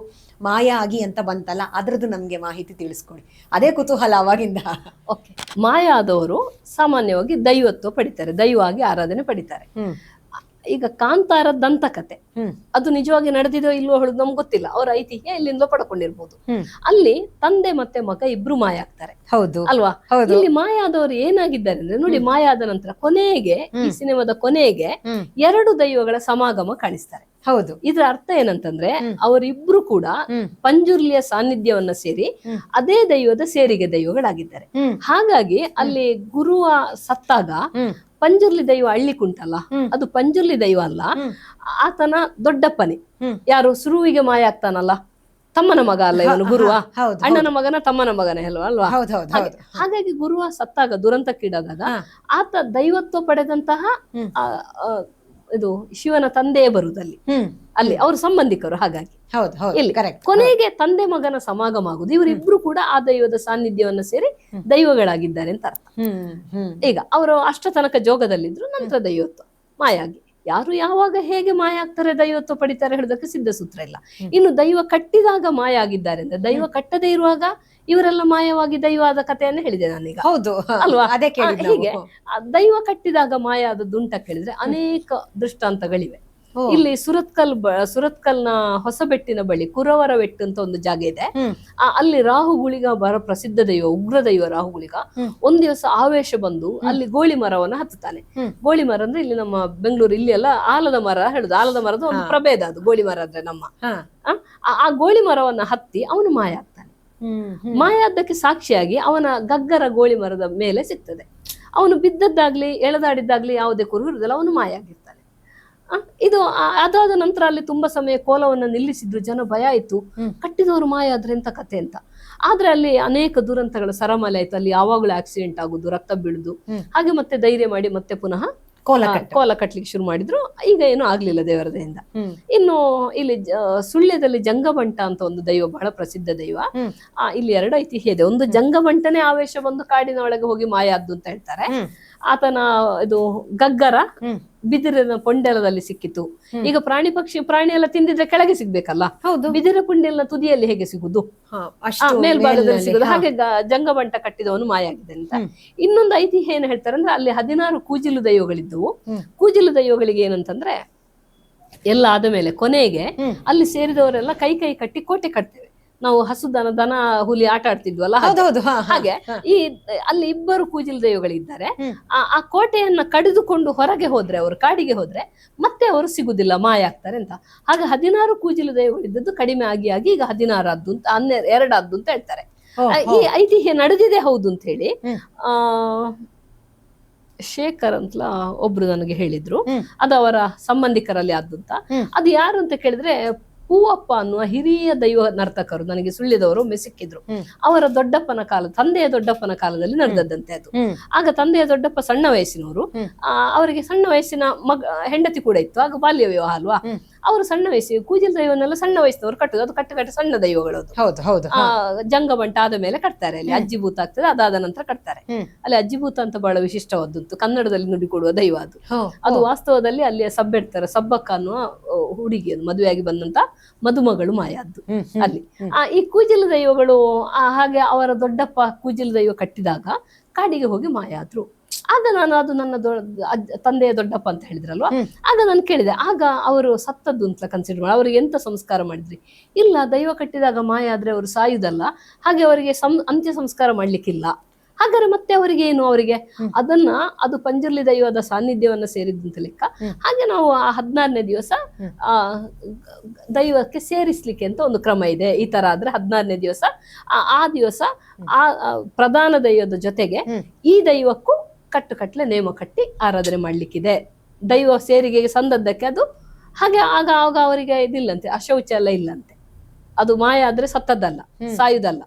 ಮಾಯ ಆಗಿ ಅಂತ ಬಂತಲ್ಲ, ಅದ್ರದ್ದು ನಮಗೆ ಮಾಹಿತಿ ತಿಳಿಸ್ಕೊಡಿ. ಅದೇ ಕುತೂಹಲ ಅವಾಗಿಂದ. ಓಕೆ, ಮಾಯ ಆದವರು ಸಾಮಾನ್ಯವಾಗಿ ದೈವತ್ವ ಪಡಿತಾರೆ, ದೈವವಾಗಿ ಆರಾಧನೆ ಪಡಿತಾರೆ. ಈಗ ಕಾಂತಾರ ದಂತಕತೆ ಅದು ನಿಜವಾಗಿ ನಡೆದಿದೋ ಇಲ್ವೋ ಹೇಳುದು ನಮ್ಗೆ ಗೊತ್ತಿಲ್ಲ. ಅವರ ಐತಿಹ್ಯ ಎಲ್ಲಿಂದಲೋ ಪಡ್ಕೊಂಡಿರ್ಬೋದು. ಅಲ್ಲಿ ತಂದೆ ಮತ್ತೆ ಮಗ ಇಬ್ರು ಮಾಯ ಆಗ್ತಾರೆ, ಹೌದು ಅಲ್ವಾ? ಇಲ್ಲಿ ಮಾಯ ಆದವರು ಏನಾಗಿದ್ದಾರೆ ಅಂದ್ರೆ ನೋಡಿ, ಮಾಯ ಆದ ನಂತರ ಕೊನೆಗೆ, ಈ ಸಿನಿಮಾದ ಕೊನೆಗೆ 2 ದೈವಗಳ ಸಮಾಗಮ ಕಾಣಿಸ್ತಾರೆ. ಹೌದು, ಇದ್ರ ಅರ್ಥ ಏನಂತಂದ್ರೆ ಅವರಿಬ್ರು ಕೂಡ ಪಂಜುರ್ಲಿಯ ಸಾನ್ನಿಧ್ಯವನ್ನ ಸೇರಿ ಅದೇ ದೈವದ ಸೇರಿಗೆ ದೈವಗಳಾಗಿದ್ದಾರೆ. ಹಾಗಾಗಿ ಅಲ್ಲಿ ಗುರುವ ಸತ್ತಾಗ ಪಂಜುರ್ಲಿ ದೈವ ಅಳ್ಳಿಕುಂಟಲ್ಲ, ಅದು ಪಂಜುರ್ಲಿ ದೈವ ಅಲ್ಲ, ಆತನ ದೊಡ್ಡಪ್ಪನೇ. ಯಾರು ಸುರುವಿಗೆ ಮಾಯ ಆಗ್ತಾನಲ್ಲ, ತಮ್ಮನ ಮಗ ಅಲ್ಲ ಇವನು, ಗುರುವ ಅಣ್ಣನ ಮಗನ ತಮ್ಮನ ಮಗನೇ ಅಲ್ವಾ? ಹಾಗಾಗಿ ಗುರುವ ಸತ್ತಾಗ, ದುರಂತಕ್ಕೀಡಾದಾಗ ಆತ ದೈವತ್ವ ಪಡೆದಂತಹ ಇದು ಶಿವನ ತಂದೆಯೇ ಬರುವುದಲ್ಲಿ, ಅಲ್ಲಿ ಅವರು ಸಂಬಂಧಿಕರು. ಹಾಗಾಗಿ ಇಲ್ಲಿ ಕೊನೆಗೆ ತಂದೆ ಮಗನ ಸಮಾಗಮ ಆಗುದು. ಇವರಿಬ್ರು ಕೂಡ ಆ ದೈವದ ಸಾನ್ನಿಧ್ಯವನ್ನ ಸೇರಿ ದೈವಗಳಾಗಿದ್ದಾರೆ ಅಂತ ಅರ್ಥ. ಈಗ ಅವರು ಅಷ್ಟ ತನಕ ಜೋಗದಲ್ಲಿದ್ರು, ನಂತರ ದೈವತ್ವ ಮಾಯಾಗಿ ಯಾರು ಯಾವಾಗ ಹೇಗೆ ಮಾಯ ಆಗ್ತಾರೆ ದೈವತ್ವ ಪಡಿತಾರೆ ಹೇಳೋದಕ್ಕೆ ಸಿದ್ಧ ಸೂತ್ರ ಇಲ್ಲ. ಇನ್ನು ದೈವ ಕಟ್ಟಿದಾಗ ಮಾಯ ಆಗಿದ್ದಾರೆ ಅಂದ್ರೆ ದೈವ ಕಟ್ಟದೇ ಇರುವಾಗ ಇವರೆಲ್ಲ ಮಾಯವಾಗಿ ದೈವ ಆದ ಕಥೆಯನ್ನ ಹೇಳಿದೆ ನಾನೀಗ. ಹೌದು ಅಲ್ವಾ? ಅದೇ ಹೀಗೆ ದೈವ ಕಟ್ಟಿದಾಗ ಮಾಯ ಆದದ್ದುಂಟ ಕೇಳಿದ್ರೆ ಅನೇಕ ದೃಷ್ಟಾಂತಗಳಿವೆ. ಇಲ್ಲಿ ಸುರತ್ಕಲ್ನ ಹೊಸಬೆಟ್ಟಿನ ಬಳಿ ಕುರವರವೆಟ್ಟು ಅಂತ ಒಂದು ಜಾಗ ಇದೆ. ಅಲ್ಲಿ ರಾಹುಗುಳಿಗ ಬರ ಪ್ರಸಿದ್ಧ ದೈವ, ಉಗ್ರ ದೈವ ರಾಹುಗುಳಿಗ. ಒಂದ್ ದಿವಸ ಆವೇಶ ಬಂದು ಅಲ್ಲಿ ಗೋಳಿ ಮರವನ್ನ ಹತ್ತುತ್ತಾನೆ. ಗೋಳಿ ಮರ ಅಂದ್ರೆ ಇಲ್ಲಿ ನಮ್ಮ ಬೆಂಗಳೂರು ಇಲ್ಲಿ ಎಲ್ಲ ಆಲದ ಮರ ಹೇಳುದು, ಆಲದ ಮರದ ಒಂದು ಪ್ರಭೇದ ಅದು ಗೋಳಿ ಮರ ಅಂದ್ರೆ ನಮ್ಮ. ಆ ಗೋಳಿ ಮರವನ್ನ ಹತ್ತಿ ಅವನು ಮಾಯ ಆಗ್ತಾನೆ. ಮಾಯ ಆದ್ದಕ್ಕೆ ಸಾಕ್ಷಿಯಾಗಿ ಅವನ ಗಗ್ಗರ ಗೋಳಿ ಮರದ ಮೇಲೆ ಸಿಗ್ತದೆ. ಅವನು ಬಿದ್ದದ್ದಾಗ್ಲಿ ಎಳೆದಾಡಿದ್ದಾಗ್ಲಿ ಯಾವುದೇ ಕುರು ಇರುವುದಿಲ್ಲ, ಅವನು ಮಾಯ ಆಗಿರ್ತಾನೆ. ಇದು ಅದಾದ ನಂತರ ಅಲ್ಲಿ ತುಂಬಾ ಸಮಯ ಕೋಲವನ್ನ ನಿಲ್ಲಿಸಿದ್ರು, ಜನ ಭಯ ಆಯ್ತು, ಕಟ್ಟಿದವರು ಮಾಯ ಆದ್ರೆ ಎಂತ ಕತೆ ಅಂತ. ಆದ್ರೆ ಅಲ್ಲಿ ಅನೇಕ ದುರಂತಗಳ ಸರಮಾಲೆ ಆಯ್ತು. ಅಲ್ಲಿ ಯಾವಾಗಲೂ ಆಕ್ಸಿಡೆಂಟ್ ಆಗುದು, ರಕ್ತ ಬೀಳುದು. ಹಾಗೆ ಮತ್ತೆ ಧೈರ್ಯ ಮಾಡಿ ಮತ್ತೆ ಪುನಃ ಕೋಲ ಕಟ್ಲಿಕ್ಕೆ ಶುರು ಮಾಡಿದ್ರು. ಈಗ ಏನು ಆಗ್ಲಿಲ್ಲ ದೇವರ ದಯೆಯಿಂದ. ಇನ್ನು ಇಲ್ಲಿ ಸುಳ್ಯದಲ್ಲಿ ಜಂಗಬಂಟ ಅಂತ ಒಂದು ದೈವ, ಬಹಳ ಪ್ರಸಿದ್ಧ ದೈವ. ಇಲ್ಲಿ ಎರಡು ಐತಿಹ್ಯ ಇದೆ. ಒಂದು ಜಂಗಬಂಟನೇ ಆವೇಶ ಬಂದು ಕಾಡಿನ ಒಳಗೆ ಹೋಗಿ ಮಾಯ ಆದ್ದು ಅಂತ ಹೇಳ್ತಾರೆ. ಆತನ ಇದು ಗಗ್ಗರ ಬಿದಿರಿನ ಪೊಂಡೆಲದಲ್ಲಿ ಸಿಕ್ಕಿತು. ಈಗ ಪ್ರಾಣಿ ಎಲ್ಲ ತಿಂದಿದ್ರೆ ಕೆಳಗೆ ಸಿಗ್ಬೇಕಲ್ಲ, ಬಿದಿರ ಪುಂಡೆಲಿನ ತುದಿಯಲ್ಲಿ ಹೇಗೆ ಸಿಗುದು, ಮೇಲ್ಭಾಗದಲ್ಲಿ ಸಿಗುದು. ಹಾಗೆ ಜಂಗಬಂಟ ಕಟ್ಟಿದವನು ಮಾಯ ಆಗಿದೆ ಅಂತ. ಇನ್ನೊಂದು ಐತಿಹ್ಯ ಏನ್ ಹೇಳ್ತಾರೆ ಅಂದ್ರೆ ಅಲ್ಲಿ 16 ಕೂಜಿಲು ದೈವಗಳಿದ್ದವು. ಕೂಜಿಲು ದೈವಗಳಿಗೆ ಏನಂತಂದ್ರೆ ಎಲ್ಲ ಆದ ಮೇಲೆ ಕೊನೆಗೆ ಅಲ್ಲಿ ಸೇರಿದವರೆಲ್ಲ ಕೈ ಕಟ್ಟಿ ಕೋಟೆ ಕಟ್ತೇವೆ ನಾವು. ದನ ಹುಲಿ ಆಟ ಆಡ್ತಿದ್ವಲ್ಲ, ಹಾಗೆ ಈ ಅಲ್ಲಿ ಇಬ್ಬರು ಕೂಜಿಲು ದೈವಗಳಿದ್ದಾರೆ. ಆ ಕೋಟೆಯನ್ನ ಕಡಿದುಕೊಂಡು ಹೊರಗೆ ಹೋದ್ರೆ, ಅವರು ಕಾಡಿಗೆ ಹೋದ್ರೆ ಮತ್ತೆ ಅವರು ಸಿಗುದಿಲ್ಲ, ಮಾಯ ಆಗ್ತಾರೆ ಅಂತ. ಹಾಗೆ 16 ಕೂಜಿಲು ದೈವಗಳಿದ್ದದ್ದು ಕಡಿಮೆ ಆಗಿ ಈಗ 16 ಆದ್ದು ಅಂತ, 2 ಆದ್ದು ಅಂತ ಹೇಳ್ತಾರೆ. ಈ ಐತಿಹ್ಯ ನಡೆದಿದೆ ಹೌದು ಅಂತ ಹೇಳಿ ಶೇಖರ್ ಅಂತಲ ಒಬ್ರು ನನಗೆ ಹೇಳಿದ್ರು. ಅದು ಅವರ ಸಂಬಂಧಿಕರಲ್ಲಿ ಆದ್ದು ಅಂತ. ಅದು ಯಾರು ಅಂತ ಕೇಳಿದ್ರೆ ಹೂವಪ್ಪ ಅನ್ನುವ ಹಿರಿಯ ದೈವ ನರ್ತಕರು ನನಗೆ ಸುಳ್ಳಿದವರು ಒಮ್ಮೆ ಸಿಕ್ಕಿದ್ರು. ಅವರ ದೊಡ್ಡಪ್ಪನ ತಂದೆಯ ದೊಡ್ಡಪ್ಪನ ಕಾಲದಲ್ಲಿ ನಡೆದದ್ದಂತೆ ಅದು. ಆಗ ತಂದೆಯ ದೊಡ್ಡಪ್ಪ ಸಣ್ಣ ವಯಸ್ಸಿನವರು, ಅವರಿಗೆ ಸಣ್ಣ ವಯಸ್ಸಿನ ಹೆಂಡತಿ ಕೂಡ ಇತ್ತು. ಆಗ ಬಾಲ್ಯ ವಿವಾಹ ಅಲ್ವಾ. ಅವರು ಸಣ್ಣ ವಯಸ್ಸಿಗೆ ಕೂಜಿಲ್ ದೈವನೆಲ್ಲ ಸಣ್ಣ ವಯಸ್ಸಿನವರು ಕಟ್ಟುದು. ಅದು ಕಟ್ಟ ಸಣ್ಣ ದೈವಗಳು. ಜಂಗಬಂಟ ಆದ ಮೇಲೆ ಕಟ್ತಾರೆ. ಅಲ್ಲಿ ಅಜ್ಜಿಭೂತ ಆಗ್ತದೆ, ಅದಾದ ನಂತರ ಕಟ್ತಾರೆ. ಅಲ್ಲಿ ಅಜ್ಜಿಭೂತ ಅಂತ ಬಹಳ ವಿಶಿಷ್ಟವಾದದ್ದು, ಕನ್ನಡದಲ್ಲಿ ನುಡಿಕೊಡುವ ದೈವ ಅದು. ಅದು ವಾಸ್ತವದಲ್ಲಿ ಅಲ್ಲಿಯ ಸಬ್ಬಕ್ಕ ಅನ್ನುವ ಹುಡುಗಿಯನ್ನು ಮದುವೆಯಾಗಿ ಬಂದಂತ ಮದುಮಗಳು ಮಾಯ ಆದ್ದು ಅಲ್ಲಿ. ಈ ಕೂಜಿಲು ದೈವಗಳು ಹಾಗೆ ಅವರ ದೊಡ್ಡಪ್ಪ ಕೂಜಿಲು ದೈವ ಕಟ್ಟಿದಾಗ ಕಾಡಿಗೆ ಹೋಗಿ ಮಾಯ ಆದ್ರು. ಆಗ ನಾನು ಅದು ನನ್ನ ತಂದೆಯ ದೊಡ್ಡಪ್ಪ ಅಂತ ಹೇಳಿದ್ರಲ್ವಾ, ಆಗ ನಾನು ಕೇಳಿದೆ, ಆಗ ಅವರು ಸತ್ತದ್ದು ಅಂತ ಕನ್ಸಿಡರ್ ಮಾಡಿ ಅವ್ರಿಗೆ ಎಂತ ಸಂಸ್ಕಾರ ಮಾಡಿದ್ರಿ? ಇಲ್ಲ, ದೈವ ಕಟ್ಟಿದಾಗ ಮಾಯ ಆದ್ರೆ ಅವರು ಸಾಯುದಲ್ಲ, ಹಾಗೆ ಅವರಿಗೆ ಅಂತ್ಯ ಸಂಸ್ಕಾರ ಮಾಡ್ಲಿಕ್ಕಿಲ್ಲ. ಹಾಗಾದ್ರೆ ಮತ್ತೆ ಅವರಿಗೆ ಏನು? ಅವರಿಗೆ ಅದು ಪಂಜುರ್ಲಿ ದೈವದ ಸಾನ್ನಿಧ್ಯವನ್ನ ಸೇರಿದ್ದಂತ ಲೆಕ್ಕ. ಹಾಗೆ ನಾವು ಆ 16ನೇ ದಿವಸ ದೈವಕ್ಕೆ ಸೇರಿಸ್ಲಿಕ್ಕೆ ಅಂತ ಒಂದು ಕ್ರಮ ಇದೆ. ಈ ತರ ಆದ್ರೆ 16ನೇ ದಿವಸ ಆ ದಿವಸ ಆ ಪ್ರಧಾನ ದೈವದ ಜೊತೆಗೆ ಈ ದೈವಕ್ಕೂ ಕಟ್ಟಲೆ ನೇಮ ಕಟ್ಟಿ ಆರಾಧನೆ ಮಾಡ್ಲಿಕ್ಕಿದೆ. ದೈವ ಸೇರಿಗೆಗೆ ಸಂದದ್ದಕ್ಕೆ ಅದು ಹಾಗೆ. ಆಗ ಅವರಿಗೆ ಇದಿಲ್ಲಂತೆ, ಅಶೌಚ ಎಲ್ಲ ಇಲ್ಲಂತೆ. ಅದು ಮಾಯ ಆದ್ರೆ ಸತ್ತದ್ದಲ್ಲ, ಸಾಯುದಲ್ಲ.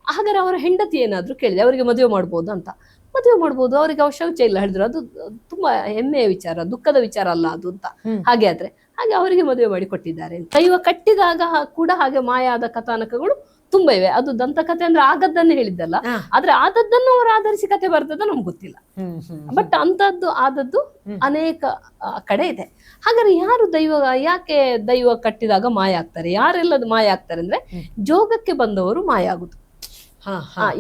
ಹಾಗಾದ್ರೆ ಅವರ ಹೆಂಡತಿ ಏನಾದ್ರು ಕೇಳಿದೆ, ಅವರಿಗೆ ಮದುವೆ ಮಾಡ್ಬೋದು ಅಂತ. ಮದುವೆ ಮಾಡ್ಬೋದು, ಅವರಿಗೆ ಶೌಚ ಇಲ್ಲ ಹೇಳಿದ್ರು. ಅದು ತುಂಬಾ ಹೆಮ್ಮೆಯ ವಿಚಾರ, ದುಃಖದ ವಿಚಾರ ಅಲ್ಲ ಅದು ಅಂತ. ಹಾಗೆ ಆದ್ರೆ ಹಾಗೆ ಅವರಿಗೆ ಮದುವೆ ಮಾಡಿ ಕೊಟ್ಟಿದ್ದಾರೆ. ದೈವ ಕಟ್ಟಿದಾಗ ಕೂಡ ಹಾಗೆ ಮಾಯ ಆದ ಕಥಾನಕಗಳು ತುಂಬಾ ಇವೆ. ಅದು ದಂತಕಥೆ ಅಂದ್ರೆ ಆಗದ್ದನ್ನೇ ಹೇಳಿದ್ದಲ್ಲ, ಆದ್ರೆ ಆದದ್ದನ್ನು ಅವರು ಆಧರಿಸಿ ಕತೆ ಬರ್ತದ ನಮ್ಗೆ ಗೊತ್ತಿಲ್ಲ. ಬಟ್ ಅಂತದ್ದು ಆದದ್ದು ಅನೇಕ ಕಡೆ ಇದೆ. ಹಾಗಾದ್ರೆ ಯಾಕೆ ದೈವ ಕಟ್ಟಿದಾಗ ಮಾಯ ಆಗ್ತಾರೆ? ಯಾರೆಲ್ಲ ಮಾಯ ಆಗ್ತಾರೆ ಅಂದ್ರೆ ಜೋಗಕ್ಕೆ ಬಂದವರು ಮಾಯ ಆಗುದು.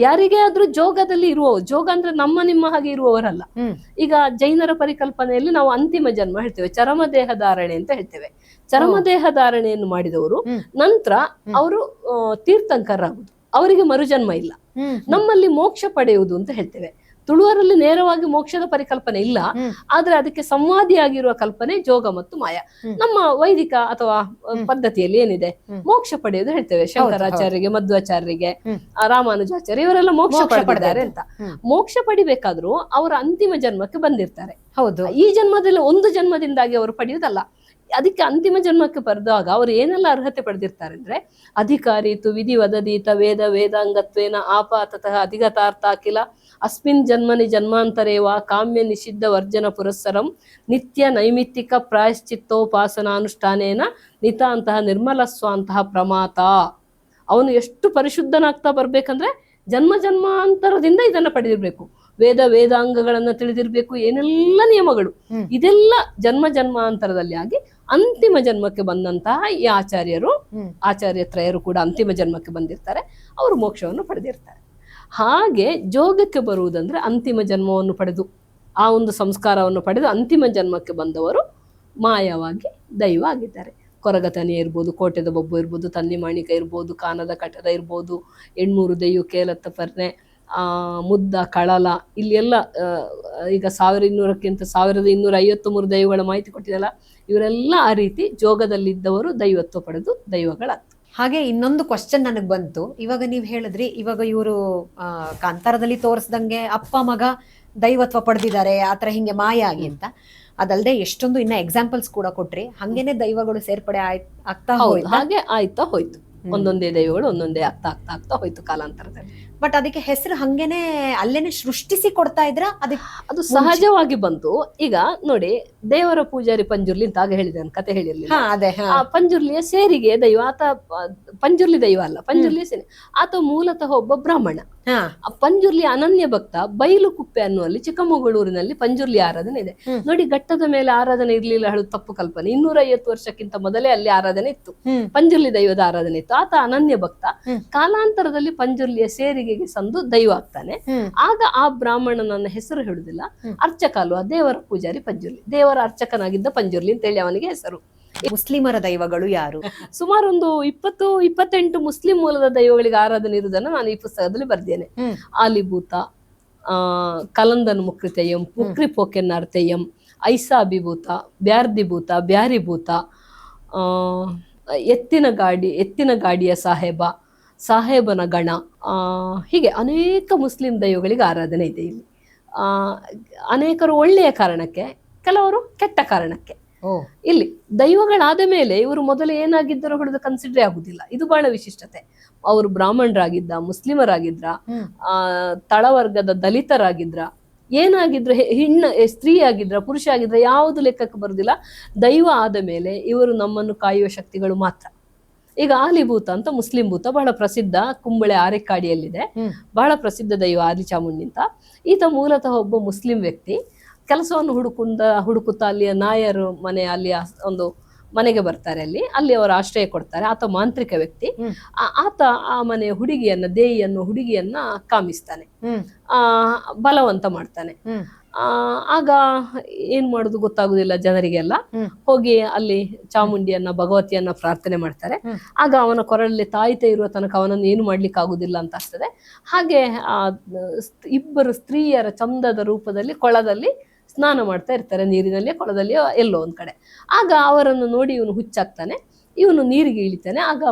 ಯಾರಿಗೆ ಆದ್ರೂ ಜೋಗದಲ್ಲಿ ಜೋಗ ಅಂದ್ರೆ ನಮ್ಮ ನಿಮ್ಮ ಹಾಗೆ ಇರುವವರಲ್ಲ. ಈಗ ಜೈನರ ಪರಿಕಲ್ಪನೆಯಲ್ಲಿ ನಾವು ಅಂತಿಮ ಜನ್ಮ ಹೇಳ್ತೇವೆ, ಚರಮದೇಹ ಧಾರಣೆ ಅಂತ ಹೇಳ್ತೇವೆ. ಚರಮದೇಹ ಧಾರಣೆಯನ್ನು ಮಾಡಿದವರು ನಂತರ ಅವರು ತೀರ್ಥಂಕರಾಗುದು, ಅವರಿಗೆ ಮರುಜನ್ಮ ಇಲ್ಲ. ನಮ್ಮಲ್ಲಿ ಮೋಕ್ಷ ಪಡೆಯುವುದು ಅಂತ ಹೇಳ್ತೇವೆ. ತುಳುವರಲ್ಲಿ ನೇರವಾಗಿ ಮೋಕ್ಷದ ಪರಿಕಲ್ಪನೆ ಇಲ್ಲ, ಆದ್ರೆ ಅದಕ್ಕೆ ಸಂವಾದಿಯಾಗಿರುವ ಕಲ್ಪನೆ ಜೋಗ ಮತ್ತು ಮಾಯ. ನಮ್ಮ ವೈದಿಕ ಅಥವಾ ಪದ್ಧತಿಯಲ್ಲಿ ಏನಿದೆ, ಮೋಕ್ಷ ಪಡೆಯುವುದು ಹೇಳ್ತೇವೆ. ಶಂಕರಾಚಾರ್ಯರಿಗೆ, ಮಧ್ವಾಚಾರ್ಯರಿಗೆ, ರಾಮಾನುಜಾಚಾರ್ಯ ಇವರೆಲ್ಲ ಮೋಕ್ಷ ಪಡೆದಿದ್ದಾರೆ ಅಂತ. ಮೋಕ್ಷ ಪಡಿಬೇಕಾದ್ರೂ ಅವರ ಅಂತಿಮ ಜನ್ಮಕ್ಕೆ ಬಂದಿರ್ತಾರೆ. ಹೌದು, ಈ ಜನ್ಮದಲ್ಲಿ ಒಂದು ಜನ್ಮದಿಂದಾಗಿ ಅವರು ಪಡೆಯುವುದಲ್ಲ. ಅದಕ್ಕೆ ಅಂತಿಮ ಜನ್ಮಕ್ಕೆ ಬರೆದಾಗ ಅವರು ಏನೆಲ್ಲ ಅರ್ಹತೆ ಪಡೆದಿರ್ತಾರೆ ಅಂದ್ರೆ, ಅಧಿಕಾರಿತು ವಿಧಿ ವದದೀತ ವೇದ ವೇದಾಂಗತ್ವೇನ ಆಪಾತತಃ ಅಧಿಗತಾರ್ಥ ಅಖಿಲ ಅಸ್ಮಿನ್ ಜನ್ಮನಿ ಜನ್ಮಾಂತರೇವ ಕಾಮ್ಯ ನಿಷಿದ್ಧ ವರ್ಜನ ಪುರಸ್ಸರಂ ನಿತ್ಯ ನೈಮಿತ್ತಿಕ ಪ್ರಾಯಶ್ಚಿತ್ತೋಪಾಸನಾನುಷ್ಠಾನೇನ ನಿತಾಂತಹ ನಿರ್ಮಲಸ್ವಾಂತಹ ಪ್ರಮಾತ. ಅವನು ಎಷ್ಟು ಪರಿಶುದ್ಧನಾಗ್ತಾ ಬರ್ಬೇಕಂದ್ರೆ ಜನ್ಮ ಜನ್ಮಾಂತರದಿಂದ ಇದನ್ನ ಪಡೆದಿರ್ಬೇಕು. ವೇದಾಂಗಗಳನ್ನ ತಿಳಿದಿರ್ಬೇಕು, ಏನೆಲ್ಲ ನಿಯಮಗಳು, ಇದೆಲ್ಲ ಜನ್ಮಾಂತರದಲ್ಲಿ ಆಗಿ ಅಂತಿಮ ಜನ್ಮಕ್ಕೆ ಬಂದಂತಹ ಈ ಆಚಾರ್ಯ ತ್ರಯರು ಕೂಡ ಅಂತಿಮ ಜನ್ಮಕ್ಕೆ ಬಂದಿರ್ತಾರೆ, ಅವರು ಮೋಕ್ಷವನ್ನು ಪಡೆದಿರ್ತಾರೆ. ಹಾಗೆ ಜೋಗಕ್ಕೆ ಬರುವುದಂದ್ರೆ ಅಂತಿಮ ಜನ್ಮವನ್ನು ಪಡೆದು, ಆ ಒಂದು ಸಂಸ್ಕಾರವನ್ನು ಪಡೆದು ಅಂತಿಮ ಜನ್ಮಕ್ಕೆ ಬಂದವರು ಮಾಯವಾಗಿ ದೈವ ಆಗಿದ್ದಾರೆ. ಕೊರಗತನಿ ಇರ್ಬೋದು, ಕೋಟೆದ ಬೊಬ್ಬು ಇರ್ಬೋದು, ತನ್ನಿ ಮಾಣಿಕ ಇರ್ಬೋದು, ಕಾನದ ಕಟದ ಇರ್ಬೋದು, ಎಣ್ಮೂರು ದೈವ ಕೇಲತ್ತ ಪರ್ನೆ, ಮುದ್ದ ಕಳಲ, ಇಲ್ಲಿ ಎಲ್ಲ ಈಗ 1253 ದೈವಗಳ ಮಾಹಿತಿ ಕೊಟ್ಟಿದೆಯಲ್ಲ, ಇವರೆಲ್ಲ ಆ ರೀತಿ ಜೋಗದಲ್ಲಿದ್ದವರು ದೈವತ್ವ ಪಡೆದು ದೈವಗಳಾಗ್ತದೆ. ಹಾಗೆ ಇನ್ನೊಂದು ಕ್ವಶನ್ ನನಗೆ ಬಂತು. ಇವಾಗ ನೀವು ಹೇಳಿದ್ರಿ, ಇವಾಗ ಇವರು ಕಾಂತಾರದಲ್ಲಿ ತೋರಿಸ್ದಂಗೆ ಅಪ್ಪ ಮಗ ದೈವತ್ವ ಪಡೆದಿದ್ದಾರೆ, ಆತರ ಹಿಂಗೆ ಮಾಯ ಆಗಿ ಅಂತ. ಅದಲ್ಲದೆ ಎಷ್ಟೊಂದು ಇನ್ನ ಎಕ್ಸಾಂಪಲ್ಸ್ ಕೂಡ ಕೊಟ್ರಿ. ಹಂಗೇನೆ ದೈವಗಳು ಸೇರ್ಪಡೆ ಆಗ್ತಾ ಹೋಯ್ತು. ಹಾಗೆ ಆಯ್ತಾ ಹೋಯ್ತು, ಒಂದೊಂದೇ ದೈವಗಳು ಒಂದೊಂದೇ ಆಗ್ತಾ ಹೋಯ್ತು ಕಾಲಾಂತರದಲ್ಲಿ. ಬಟ್ ಅದಕ್ಕೆ ಹೆಸರು ಹಂಗೇನೆ ಅಲ್ಲೇನೆ ಸೃಷ್ಟಿಸಿ ಕೊಡ್ತಾ ಇದ್ರ, ಅದು ಸಹಜವಾಗಿ ಬಂತು. ಈಗ ನೋಡಿ, ದೇವರ ಪೂಜಾರಿ ಪಂಜುರ್ಲಿ ಅಂತ ಆಗ ಹೇಳಿದೆ, ಕತೆ ಹೇಳಿರ್ಲಿಲ್ಲ. ಆ ಪಂಜುರ್ಲಿಯ ಸೇರಿಗೆ ದೈವ ಆತ, ಪಂಜುರ್ಲಿ ದೈವ ಅಲ್ಲ, ಪಂಜುರ್ಲಿಯ ಸೇರಿ ಆತ ಮೂಲತಃ ಒಬ್ಬ ಬ್ರಾಹ್ಮಣ. ಆ ಪಂಜುರ್ಲಿ ಅನನ್ಯ ಭಕ್ತ. ಬೈಲು ಕುಪ್ಪೆ ಅನ್ನುವಲ್ಲಿ ಚಿಕ್ಕಮಗಳೂರಿನಲ್ಲಿ ಪಂಜುರ್ಲಿ ಆರಾಧನೆ ಇದೆ ನೋಡಿ. ಘಟ್ಟದ ಮೇಲೆ ಆರಾಧನೆ ಇರ್ಲಿಲ್ಲ ಹೇಳುದು ತಪ್ಪು ಕಲ್ಪನೆ. 250 ವರ್ಷಕ್ಕಿಂತ ಮೊದಲೇ ಅಲ್ಲಿ ಆರಾಧನೆ ಇತ್ತು, ಪಂಜುರ್ಲಿ ದೈವದ ಆರಾಧನೆ ಇತ್ತು. ಆತ ಅನನ್ಯ ಭಕ್ತ. ಕಾಲಾಂತರದಲ್ಲಿ ಪಂಜುರ್ಲಿಯ ಸೇರಿಗೆಗೆ ಸಂದು ದೈವ ಆಗ್ತಾನೆ. ಆಗ ಆ ಬ್ರಾಹ್ಮಣನನ್ನ ಹೆಸರು ಹೇಳುದಿಲ್ಲ, ಅರ್ಚಕ ಅಲ್ವಾ, ದೇವರ ಪೂಜಾರಿ ಪಂಜುರ್ಲಿ, ದೇವರ ಅರ್ಚಕನಾಗಿದ್ದ ಪಂಜುರ್ಲಿ ಅಂತೇಳಿ ಅವನಿಗೆ ಹೆಸರು. ಮುಸ್ಲಿಮರ ದೈವಗಳು ಯಾರು? ಸುಮಾರು ಒಂದು 20-28 ಮುಸ್ಲಿಂ ಮೂಲದ ದೈವಗಳಿಗೆ ಆರಾಧನೆ ಇರುವುದನ್ನು ನಾನು ಈ ಪುಸ್ತಕದಲ್ಲಿ ಬರ್ದೇನೆ. ಆಲಿಭೂತ, ಕಲಂದನ್ ಮುಕ್ರಿತೆಯಂ, ಪುಕ್ರಿ ಪೋಕೆನ್ನಾರ್ತೆಯಂ, ಐಸಾಭಿಭೂತ, ಬ್ಯಾರ್ದಿಭೂತ, ಬ್ಯಾರಿಭೂತ, ಎತ್ತಿನ ಗಾಡಿಯ ಸಾಹೇಬನ ಗಣ, ಹೀಗೆ ಅನೇಕ ಮುಸ್ಲಿಂ ದೈವಗಳಿಗೆ ಆರಾಧನೆ ಇದೆ ಇಲ್ಲಿ. ಅನೇಕರು ಒಳ್ಳೆಯ ಕಾರಣಕ್ಕೆ, ಕೆಲವರು ಕೆಟ್ಟ ಕಾರಣಕ್ಕೆ. ಇಲ್ಲಿ ದೈವಗಳಾದ ಮೇಲೆ ಇವರು ಮೊದಲು ಏನಾಗಿದ್ದರೋ ಹೊಡೆದು ಕನ್ಸಿಡರ್ ಆಗುದಿಲ್ಲ. ಇದು ಬಹಳ ವಿಶಿಷ್ಟತೆ. ಅವರು ಬ್ರಾಹ್ಮಣರಾಗಿದ್ದ, ಮುಸ್ಲಿಮರಾಗಿದ್ರ, ತಳವರ್ಗದ ದಲಿತರಾಗಿದ್ರ, ಏನಾಗಿದ್ರು, ಸ್ತ್ರೀ ಆಗಿದ್ರ, ಪುರುಷ ಆಗಿದ್ರ, ಯಾವುದು ಲೆಕ್ಕಕ್ಕೆ ಬರುದಿಲ್ಲ. ದೈವ ಆದ ಮೇಲೆ ಇವರು ನಮ್ಮನ್ನು ಕಾಯುವ ಶಕ್ತಿಗಳು ಮಾತ್ರ. ಈಗ ಆಲಿಭೂತ ಅಂತ ಮುಸ್ಲಿಂ ಭೂತ, ಬಹಳ ಪ್ರಸಿದ್ಧ, ಕುಂಬಳೆ ಆರೆಕ್ಕಾಡಿಯಲ್ಲಿದೆ, ಬಹಳ ಪ್ರಸಿದ್ಧ ದೈವ ಆದಿ ಚಾಮುಂಡಿ ಅಂತ. ಈತ ಮೂಲತಃ ಒಬ್ಬ ಮುಸ್ಲಿಂ ವ್ಯಕ್ತಿ. ಕೆಲಸವನ್ನು ಹುಡುಕುತ್ತಾ ಅಲ್ಲಿಯ ನಾಯರು ಅಲ್ಲಿ ಒಂದು ಮನೆಗೆ ಬರ್ತಾರೆ. ಅಲ್ಲಿ ಅವರು ಆಶ್ರಯ ಕೊಡ್ತಾರೆ. ಆತ ಮಾಂತ್ರಿಕ ವ್ಯಕ್ತಿ. ಆತ ಆ ಮನೆಯ ಹುಡುಗಿಯನ್ನ ಕಾಮಿಸ್ತಾನೆ, ಬಲವಂತ ಮಾಡ್ತಾನೆ. ಆಗ ಏನ್ ಮಾಡುದು ಗೊತ್ತಾಗುದಿಲ್ಲ ಜನರಿಗೆಲ್ಲ. ಹೋಗಿ ಅಲ್ಲಿ ಚಾಮುಂಡಿಯನ್ನ, ಭಗವತಿಯನ್ನ ಪ್ರಾರ್ಥನೆ ಮಾಡ್ತಾರೆ. ಆಗ ಅವನ ಕೊರಳಲ್ಲಿ ತಾಯಿತೆ ಇರುವ ತನಕ ಅವನನ್ನು ಏನು ಮಾಡ್ಲಿಕ್ಕೆ ಆಗುದಿಲ್ಲ ಅಂತ ಆಗ್ತದೆ. ಹಾಗೆ ಇಬ್ಬರು ಸ್ತ್ರೀಯರ ಚಂದದ ರೂಪದಲ್ಲಿ ಕೊಳದಲ್ಲಿ ಸ್ನಾನ ಮಾಡ್ತಾ ಇರ್ತಾರೆ, ನೀರಿನಲ್ಲಿ, ಕೊಳದಲ್ಲಿ, ಎಲ್ಲೋ ಒಂದ್ ಕಡೆ. ಆಗ ಅವರನ್ನು ನೋಡಿ ಇವನು ಹುಚ್ಚಾಗ್ತಾನೆ. ಇವನು ನೀರಿಗೆ ಇಳಿತಾನೆ. ಆಗ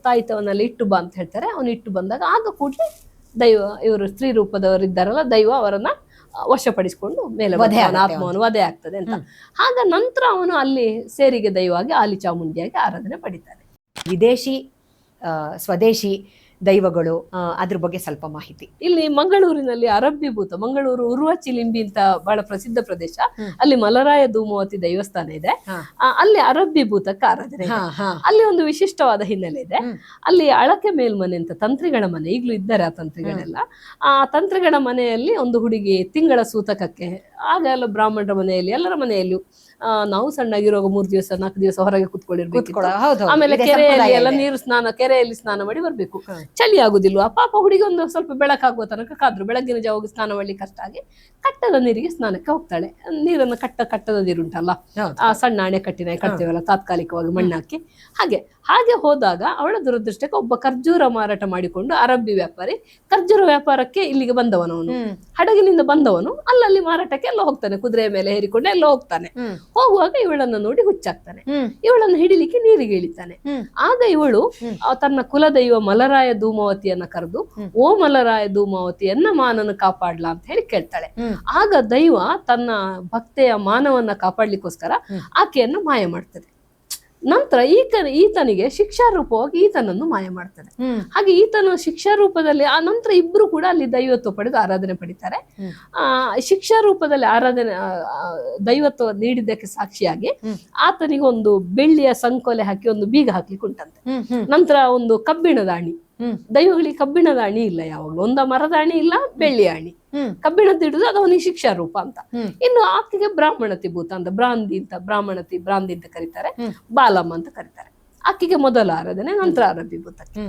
ತಾಯಿತವನಲ್ಲಿ ಇಟ್ಟು ಬಾ ಅಂತ ಹೇಳ್ತಾರೆ. ಅವನು ಇಟ್ಟು ಬಂದಾಗ ಆಗ ಕೂಡಲೇ ದೈವ, ಇವರು ಸ್ತ್ರೀ ರೂಪದವರಿದ್ದಾರಲ್ಲ, ದೈವ ಅವರನ್ನ ವಶಪಡಿಸಿಕೊಂಡು ಮೇಲೆ ಆತ್ಮವನ್ನು ವಧೆ ಆಗ್ತದೆ ಅಂತ. ಆಗ ನಂತರ ಅವನು ಅಲ್ಲಿ ಸೇರಿಗೆ ದೈವವಾಗಿ ಆಲಿ ಚಾಮುಂಡಿಯಾಗಿ ಆರಾಧನೆ ಪಡಿತಾನೆ. ವಿದೇಶಿ, ಸ್ವದೇಶಿ ದೈವಗಳು, ಅದ್ರ ಬಗ್ಗೆ ಸ್ವಲ್ಪ ಮಾಹಿತಿ. ಇಲ್ಲಿ ಮಂಗಳೂರಿನಲ್ಲಿ ಅರಬ್ಬಿಭೂತ, ಮಂಗಳೂರು ಉರುವ ಚಿಲಿಂಬಿ ಅಂತ ಬಹಳ ಪ್ರಸಿದ್ಧ ಪ್ರದೇಶ. ಅಲ್ಲಿ ಮಲರಾಯ ಧೂಮವತಿ ದೇವಸ್ಥಾನ ಇದೆ. ಅಲ್ಲಿ ಅರಬ್ಬಿಭೂತಕ್ಕೆ ಆರಾಧನೆ. ಅಲ್ಲಿ ಒಂದು ವಿಶಿಷ್ಟವಾದ ಹಿನ್ನೆಲೆ ಇದೆ. ಅಲ್ಲಿ ಅಳಕೆ ಮೇಲ್ಮನೆ ಅಂತ ತಂತ್ರಿಗಳ ಮನೆ, ಈಗಲೂ ಇದ್ದಾರೆ ಆ ತಂತ್ರಿಗಳೆಲ್ಲ. ಆ ತಂತ್ರಿಗಳ ಮನೆಯಲ್ಲಿ ಒಂದು ಹುಡುಗಿ ತಿಂಗಳ ಸೂತಕಕ್ಕೆ, ಆಗ ಎಲ್ಲ ಬ್ರಾಹ್ಮಣರ ಮನೆಯಲ್ಲಿ, ಎಲ್ಲರ ಮನೆಯಲ್ಲೂ ನಾವು ಸಣ್ಣಾಗಿರುವಾಗ 3 ದಿವಸ 4 ದಿವಸ ಹೊರಗೆ ಕುತ್ಕೊಂಡಿರ್ಬೇಕು. ಆಮೇಲೆ ಕೆರೆಯಲ್ಲಿ ಎಲ್ಲ ನೀರು ಸ್ನಾನ, ಕೆರೆಯಲ್ಲಿ ಸ್ನಾನ ಮಾಡಿ ಬರ್ಬೇಕು. ಚಳಿ ಆಗುದಿಲ್ವಾ ಪಾಪ ಹುಡುಗಿ, ಒಂದು ಸ್ವಲ್ಪ ಬೆಳಕಾಗುವ ತನಕ ಕಾದ್ರು. ಬೆಳಗ್ಗಿನ ಜಾವ ಹೋಗಿ ಸ್ನಾನ ಮಾಡ್ಲಿಕ್ಕೆ ಕಷ್ಟ ಆಗಿ ಕಟ್ಟದ ನೀರಿಗೆ ಸ್ನಾನಕ್ಕೆ ಹೋಗ್ತಾಳೆ. ನೀರನ್ನು ಕಟ್ಟದ ನೀರುಂಟಲ್ಲ, ಆ ಸಣ್ಣ ಅಣೆಕಟ್ಟಿನ ಕಟ್ತೇವಲ್ಲ ತಾತ್ಕಾಲಿಕವಾಗಿ ಮಣ್ಣಾಕಿ, ಹಾಗೆ ಹೋದಾಗ ಅವಳ ದುರದೃಷ್ಟಕ್ಕೆ ಒಬ್ಬ ಖರ್ಜೂರ ಮಾರಾಟ ಮಾಡಿಕೊಂಡು ಅರಬ್ಬಿ ವ್ಯಾಪಾರಿ, ಖರ್ಜೂರ ವ್ಯಾಪಾರಕ್ಕೆ ಇಲ್ಲಿಗೆ ಬಂದವನು, ಅವನು ಹಡಗಿನಿಂದ ಬಂದವನು. ಅಲ್ಲಲ್ಲಿ ಮಾರಾಟಕ್ಕೆ ಎಲ್ಲ ಹೋಗ್ತಾನೆ, ಕುದುರೆಯ ಮೇಲೆ ಹೇರಿಕೊಂಡು ಎಲ್ಲ ಹೋಗ್ತಾನೆ. ಹೋಗುವಾಗ ಇವಳನ್ನು ನೋಡಿ ಹುಚ್ಚಾಗ್ತಾನೆ. ಇವಳನ್ನು ಹಿಡಿಲಿಕ್ಕೆ ನೀರಿಗೆ ಇಳಿತಾನೆ. ಆಗ ಇವಳು ತನ್ನ ಕುಲದೈವ ಮಲರಾಯ ಧೂಮವತಿಯನ್ನ ಕರೆದು, ಓ ಮಲರಾಯ ಧೂಮವತಿಯನ್ನ ಮಾನನ್ನು ಕಾಪಾಡ್ಲಾ ಅಂತ ಹೇಳಿ ಕೇಳ್ತಾಳೆ. ಆಗ ದೈವ ತನ್ನ ಭಕ್ತೆಯ ಮಾನವನ್ನ ಕಾಪಾಡ್ಲಿಕ್ಕೋಸ್ಕರ ಆಕೆಯನ್ನು ಮಾಯ ಮಾಡ್ತದೆ. ನಂತರ ಈತನಿಗೆ ಶಿಕ್ಷಾ ರೂಪವಾಗಿ ಈತನನ್ನು ಮಾಯ ಮಾಡ್ತಾನೆ. ಹಾಗೆ ಈತನ ಶಿಕ್ಷಾ ರೂಪದಲ್ಲಿ ಆ ನಂತರ ಇಬ್ರು ಕೂಡ ಅಲ್ಲಿ ದೈವತ್ವ ಪಡೆದು ಆರಾಧನೆ ಪಡಿತಾರೆ. ಶಿಕ್ಷಾ ರೂಪದಲ್ಲಿ ಆರಾಧನೆ ದೈವತ್ವ ನೀಡಿದ್ದಕ್ಕೆ ಸಾಕ್ಷಿಯಾಗಿ ಆತನಿಗೆ ಒಂದು ಬೆಳ್ಳಿಯ ಸಂಕೋಲೆ ಹಾಕಿ ಒಂದು ಬೀಗ ಹಾಕ್ಲಿಕ್ಕೆ ಉಂಟಂತೆ. ನಂತರ ಒಂದು ಕಬ್ಬಿಣದ ಅಣಿ, ದೈವಗಳಿಗೆ ಕಬ್ಬಿಣದ ಅಣಿ ಇಲ್ಲ ಯಾವಾಗ್ಲೂ, ಒಂದ ಮರದ ಅಣಿ ಇಲ್ಲ, ಬೆಳ್ಳಿ ಅಣಿ. ಕಬ್ಬಿಣದ ಹಿಡಿದು ಅದು ಅವನಿಗೆ ಶಿಕ್ಷಾ ರೂಪ ಅಂತ. ಇನ್ನು ಆಕೆಗೆ ಬ್ರಾಹ್ಮಣತಿ ಭೂತ ಅಂತ, ಬ್ರಾಹ್ಮಣತಿ ಅಂತ ಕರೀತಾರೆ, ಬಾಲಮ್ಮ ಅಂತ ಕರೀತಾರೆ. ಆಕೆಗೆ ಮೊದಲ ಆರಾಧನೆ, ನಂತರ ಅರಬ್ಬಿ ಭೂತಕ್ಕೆ.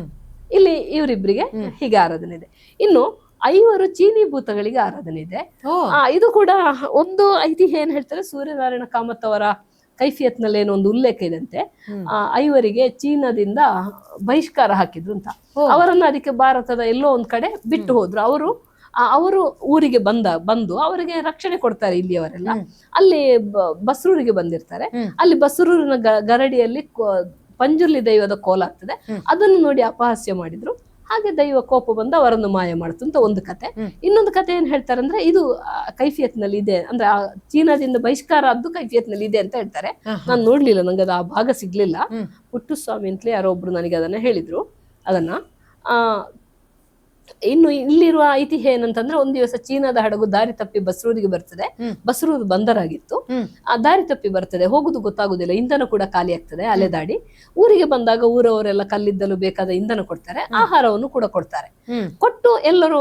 ಇಲ್ಲಿ ಇವರಿಬ್ಬರಿಗೆ ಹೀಗೆ ಆರಾಧನೆ ಇದೆ. ಇನ್ನು 5 ಚೀನಿ ಭೂತಗಳಿಗೆ ಆರಾಧನೆ ಇದೆ. ಇದು ಕೂಡ ಒಂದು ಐತಿಹ್ಯ ಏನ್ ಹೇಳ್ತಾರೆ, ಸೂರ್ಯನಾರಾಯಣ ಕಾಮತ್ ಅವರ ಕೈಫಿಯತ್ ನಲ್ಲಿ ಏನೋ ಒಂದು ಉಲ್ಲೇಖ ಇದಂತೆ, 5 ಚೀನಾದಿಂದ ಬಹಿಷ್ಕಾರ ಹಾಕಿದ್ರು ಅಂತ. ಅವರನ್ನ ಅದಕ್ಕೆ ಭಾರತದ ಎಲ್ಲೋ ಒಂದ್ ಕಡೆ ಬಿಟ್ಟು ಹೋದ್ರು. ಅವರು ಊರಿಗೆ ಬಂದು ಅವರಿಗೆ ರಕ್ಷಣೆ ಕೊಡ್ತಾರೆ ಇಲ್ಲಿಯವರೆಲ್ಲ. ಅಲ್ಲಿ ಬಸ್ರೂರಿಗೆ ಬಂದಿರ್ತಾರೆ. ಅಲ್ಲಿ ಬಸ್ರೂರಿನ ಗರಡಿಯಲ್ಲಿ ಪಂಜುರ್ಲಿ ದೈವದ ಕೋಲ ಆಗ್ತದೆ. ಅದನ್ನು ನೋಡಿ ಅಪಹಾಸ್ಯ ಮಾಡಿದ್ರು. ಹಾಗೆ ದೈವ ಕೋಪ ಬಂದು ಅವರನ್ನು ಮಾಯ ಮಾಡ್ತು ಅಂತ ಒಂದು ಕತೆ. ಇನ್ನೊಂದು ಕತೆ ಏನ್ ಹೇಳ್ತಾರೆ ಅಂದ್ರೆ, ಇದು ಕೈಫಿಯತ್ ನಲ್ಲಿ ಇದೆ ಅಂದ್ರೆ, ಚೀನಾದಿಂದ ಬಹಿಷ್ಕಾರ ಆದ್ದು ಕೈಫಿಯತ್ ನಲ್ಲಿ ಇದೆ ಅಂತ ಹೇಳ್ತಾರೆ. ನಾನು ನೋಡ್ಲಿಲ್ಲ, ನಂಗೆ ಅದು ಆ ಭಾಗ ಸಿಗ್ಲಿಲ್ಲ. ಪುಟ್ಟುಸ್ವಾಮಿ ಅಂತಲೇ ಯಾರೋ ಒಬ್ರು ನನಗೆ ಅದನ್ನ ಹೇಳಿದ್ರು. ಅದನ್ನ ಇನ್ನು ಇಲ್ಲಿರುವ ಐತಿಹ್ಯ ಏನಂತಂದ್ರೆ, ಒಂದ್ ದಿವಸ ಚೀನಾದ ಹಡಗು ದಾರಿ ತಪ್ಪಿ ಬಸ್ರೂರಿಗೆ ಬರ್ತದೆ. ಬಸ್ರೂರು ಬಂದರಾಗಿತ್ತು. ಆ ದಾರಿ ತಪ್ಪಿ ಬರ್ತದೆ, ಹೋಗುದು ಗೊತ್ತಾಗುದಿಲ್ಲ, ಇಂಧನ ಕೂಡ ಖಾಲಿ ಆಗ್ತದೆ ಅಲೆದಾಡಿ. ಊರಿಗೆ ಬಂದಾಗ ಊರವರೆಲ್ಲ ಕಲ್ಲಿದ್ದಲು ಬೇಕಾದ ಇಂಧನ ಕೊಡ್ತಾರೆ, ಆಹಾರವನ್ನು ಕೂಡ ಕೊಡ್ತಾರೆ. ಕೊಟ್ಟು ಎಲ್ಲರೂ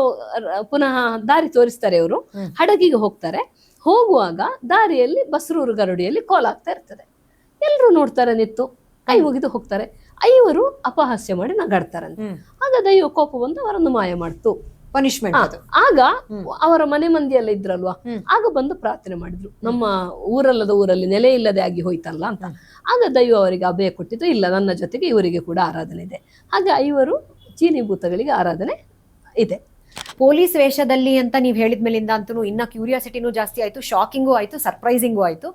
ಪುನಃ ದಾರಿ ತೋರಿಸ್ತಾರೆ. ಇವರು ಹಡಗಿಗೆ ಹೋಗ್ತಾರೆ. ಹೋಗುವಾಗ ದಾರಿಯಲ್ಲಿ ಬಸ್ರೂರು ಗರಡಿಯಲ್ಲಿ ಕೋಲಾಗ್ತಾ ಇರ್ತದೆ. ಎಲ್ರು ನೋಡ್ತಾರೆ, ನಿತ್ತು ಕೈ ಮುಗಿದು ಹೋಗ್ತಾರೆ. 5 ಅಪಹಾಸ್ಯ ಮಾಡಿ ನಗಾಡ್ತಾರಂತೆ. ಆಗ ದೈವ ಕೋಪ ಬಂದು ಅವರನ್ನು ಮಾಯ ಮಾಡ್ತು, ಪನಿಷ್ಮೆಂಟ್. ಆಗ ಅವರ ಮನೆ ಮಂದಿ ಎಲ್ಲ ಇದ್ರಲ್ವಾ, ಆಗ ಬಂದು ಪ್ರಾರ್ಥನೆ ಮಾಡಿದ್ರು, ನಮ್ಮ ಊರಲ್ಲದ ಊರಲ್ಲಿ ನೆಲೆ ಇಲ್ಲದೆ ಆಗಿ ಹೋಯ್ತಲ್ಲ ಅಂತ. ಆಗ ದೈವ ಅವರಿಗೆ ಅಭಯ ಕೊಟ್ಟಿದ್ದು, ಇಲ್ಲ ನನ್ನ ಜೊತೆಗೆ ಇವರಿಗೆ ಕೂಡ ಆರಾಧನೆ ಇದೆ. ಹಾಗೆ 5 ಚೀನಿ ಭೂತಗಳಿಗೆ ಆರಾಧನೆ ಇದೆ. ಪೊಲೀಸ್ ವೇಷದಲ್ಲಿ ಅಂತ ನೀವ್ ಹೇಳಿದ್ಮೇಲಿಂದ ಅಂತೂ ಇನ್ನ ಕ್ಯೂರಿಯಾಸಿಟಿನೂ ಜಾಸ್ತಿ ಆಯ್ತು, ಶಾಕಿಂಗು ಆಯ್ತು, ಸರ್ಪ್ರೈಸಿಂಗು ಆಯ್ತು.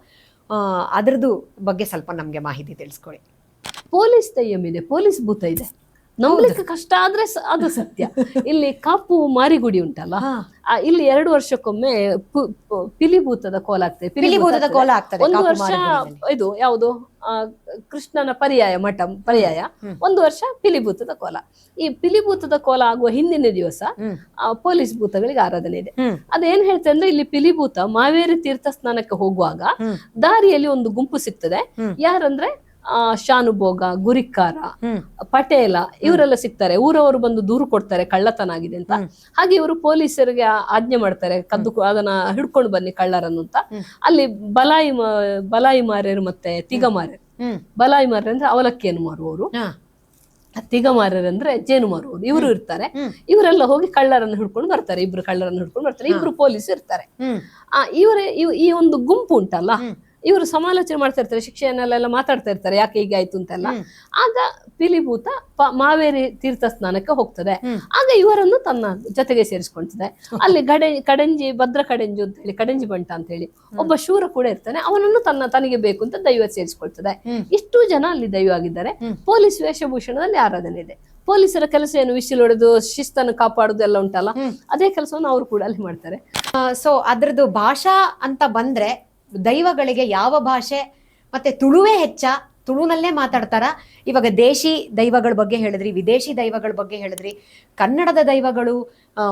ಅದ್ರದ್ದು ಬಗ್ಗೆ ಸ್ವಲ್ಪ ನಮ್ಗೆ ಮಾಹಿತಿ ತಿಳಿಸ್ಕೊಡಿ. ಪೊಲೀಸ್ ದಯ್ಯಂ ಇದೆ, ಪೊಲೀಸ್ ಭೂತ ಇದೆ. ನಂಬಲಿಕ್ಕೆ ಕಷ್ಟ ಆದ್ರೆ ಅದು ಸತ್ಯ. ಇಲ್ಲಿ ಕಾಪು ಮಾರಿಗುಡಿ ಉಂಟಲ್ಲ, ಇಲ್ಲಿ 2 ವರ್ಷಕ್ಕೊಮ್ಮೆ ಪಿಲಿಭೂತದ ಕೋಲ ಆಗ್ತದೆ. ಒಂದು ವರ್ಷ ಇದು ಯಾವುದು ಕೃಷ್ಣನ ಪರ್ಯಾಯ, ಒಂದು ವರ್ಷ ಪಿಲಿಭೂತದ ಕೋಲ. ಈ ಪಿಲಿಭೂತದ ಕೋಲ ಆಗುವ ಹಿಂದಿನ ದಿವಸ ಪೊಲೀಸ್ ಭೂತಗಳಿಗೆ ಆರಾಧನೆ ಇದೆ. ಅದೇನ್ ಹೇಳ್ತೇವೆ ಅಂದ್ರೆ, ಇಲ್ಲಿ ಪಿಲಿಭೂತ ಮಾವೇರಿ ತೀರ್ಥ ಸ್ನಾನಕ್ಕೆ ಹೋಗುವಾಗ ದಾರಿಯಲ್ಲಿ ಒಂದು ಗುಂಪು ಸಿಗ್ತದೆ. ಯಾರಂದ್ರೆ ಶಾನುಭೋಗ, ಗುರಿಕಾರ, ಪಟೇಲ ಇವರೆಲ್ಲ ಸಿಗ್ತಾರೆ. ಊರವರು ಬಂದು ದೂರು ಕೊಡ್ತಾರೆ ಕಳ್ಳತನ ಆಗಿದೆ ಅಂತ. ಹಾಗೆ ಇವರು ಪೊಲೀಸರಿಗೆ ಆಜ್ಞೆ ಮಾಡ್ತಾರೆ, ಅದನ್ನ ಹಿಡ್ಕೊಂಡು ಬನ್ನಿ ಕಳ್ಳರನ್ನು ಅಂತ. ಅಲ್ಲಿ ಬಲಾಯಿ ಮಾರ್ಯರು ಮತ್ತೆ ತಿಗಮಾರ್ಯರು. ಬಲಾಯಿ ಮಾರ್ಯರು ಅಂದ್ರೆ ಅವಲಕ್ಕಿಯನ್ನು ಮಾರುವವರು, ತಿಗಮಾರ್ಯರಂದ್ರೆ ಜೇನು ಮಾರುವವರು. ಇವರು ಇರ್ತಾರೆ. ಇವರೆಲ್ಲ ಹೋಗಿ ಕಳ್ಳರನ್ನು ಹಿಡ್ಕೊಂಡು ಬರ್ತಾರೆ. 2 ಕಳ್ಳರನ್ನು ಹಿಡ್ಕೊಂಡು ಬರ್ತಾರೆ. 2 ಪೊಲೀಸ್ ಇರ್ತಾರೆ. ಈ ಒಂದು ಗುಂಪು ಉಂಟಲ್ಲ, ಇವರು ಸಮಾಲೋಚನೆ ಮಾಡ್ತಾ ಇರ್ತಾರೆ, ಶಿಕ್ಷೆಯನ್ನೆಲ್ಲ ಮಾತಾಡ್ತಾ ಇರ್ತಾರೆ, ಯಾಕೆ ಹೀಗೆ ಆಯ್ತು ಅಂತೆಲ್ಲ. ಆಗ ಪಿಲಿಭೂತ ಮಾವೇರಿ ತೀರ್ಥ ಸ್ನಾನಕ್ಕೆ ಹೋಗ್ತದೆ. ಆಗ ಇವರನ್ನು ತನ್ನ ಜೊತೆಗೆ ಸೇರಿಸ್ಕೊಳ್ತದೆ. ಅಲ್ಲಿ ಭದ್ರ ಕಡೆಂಜು ಅಂತ ಹೇಳಿ, ಕಡೆಂಜಿ ಬಂಟ ಅಂತ ಹೇಳಿ ಒಬ್ಬ ಶೂರ ಕೂಡ ಇರ್ತಾನೆ. ಅವನನ್ನು ತನಗೆ ಬೇಕು ಅಂತ ದೈವ ಸೇರಿಸ್ಕೊಳ್ತದೆ. ಇಷ್ಟು ಜನ ಅಲ್ಲಿ ದೈವ ಆಗಿದ್ದಾರೆ. ಪೊಲೀಸ್ ವೇಷಭೂಷಣದಲ್ಲಿ ಆರಾಧನೆ ಇದೆ. ಪೊಲೀಸರ ಕೆಲಸ ಏನು, ವಿಸಿಲ್ ಹೊಡೆದು ಶಿಸ್ತನ್ನು ಕಾಪಾಡುದು ಎಲ್ಲ ಉಂಟಲ್ಲ, ಅದೇ ಕೆಲಸವನ್ನು ಅವರು ಕೂಡ ಅಲ್ಲಿ ಮಾಡ್ತಾರೆ. ಸೊ ಅದ್ರದ್ದು ಭಾಷಾ ಅಂತ ಬಂದ್ರೆ, ದೈವಗಳಿಗೆ ಯಾವ ಭಾಷೆ ಮತ್ತೆ ತುಳುವೇ ತುಳುನಲ್ಲೇ ಮಾತಾಡ್ತಾರ? ಇವಾಗ ದೇಶಿ ದೈವಗಳ ಬಗ್ಗೆ ಹೇಳಿದ್ರಿ, ವಿದೇಶಿ ದೈವಗಳ ಬಗ್ಗೆ ಹೇಳಿದ್ರಿ, ಕನ್ನಡದ ದೈವಗಳು,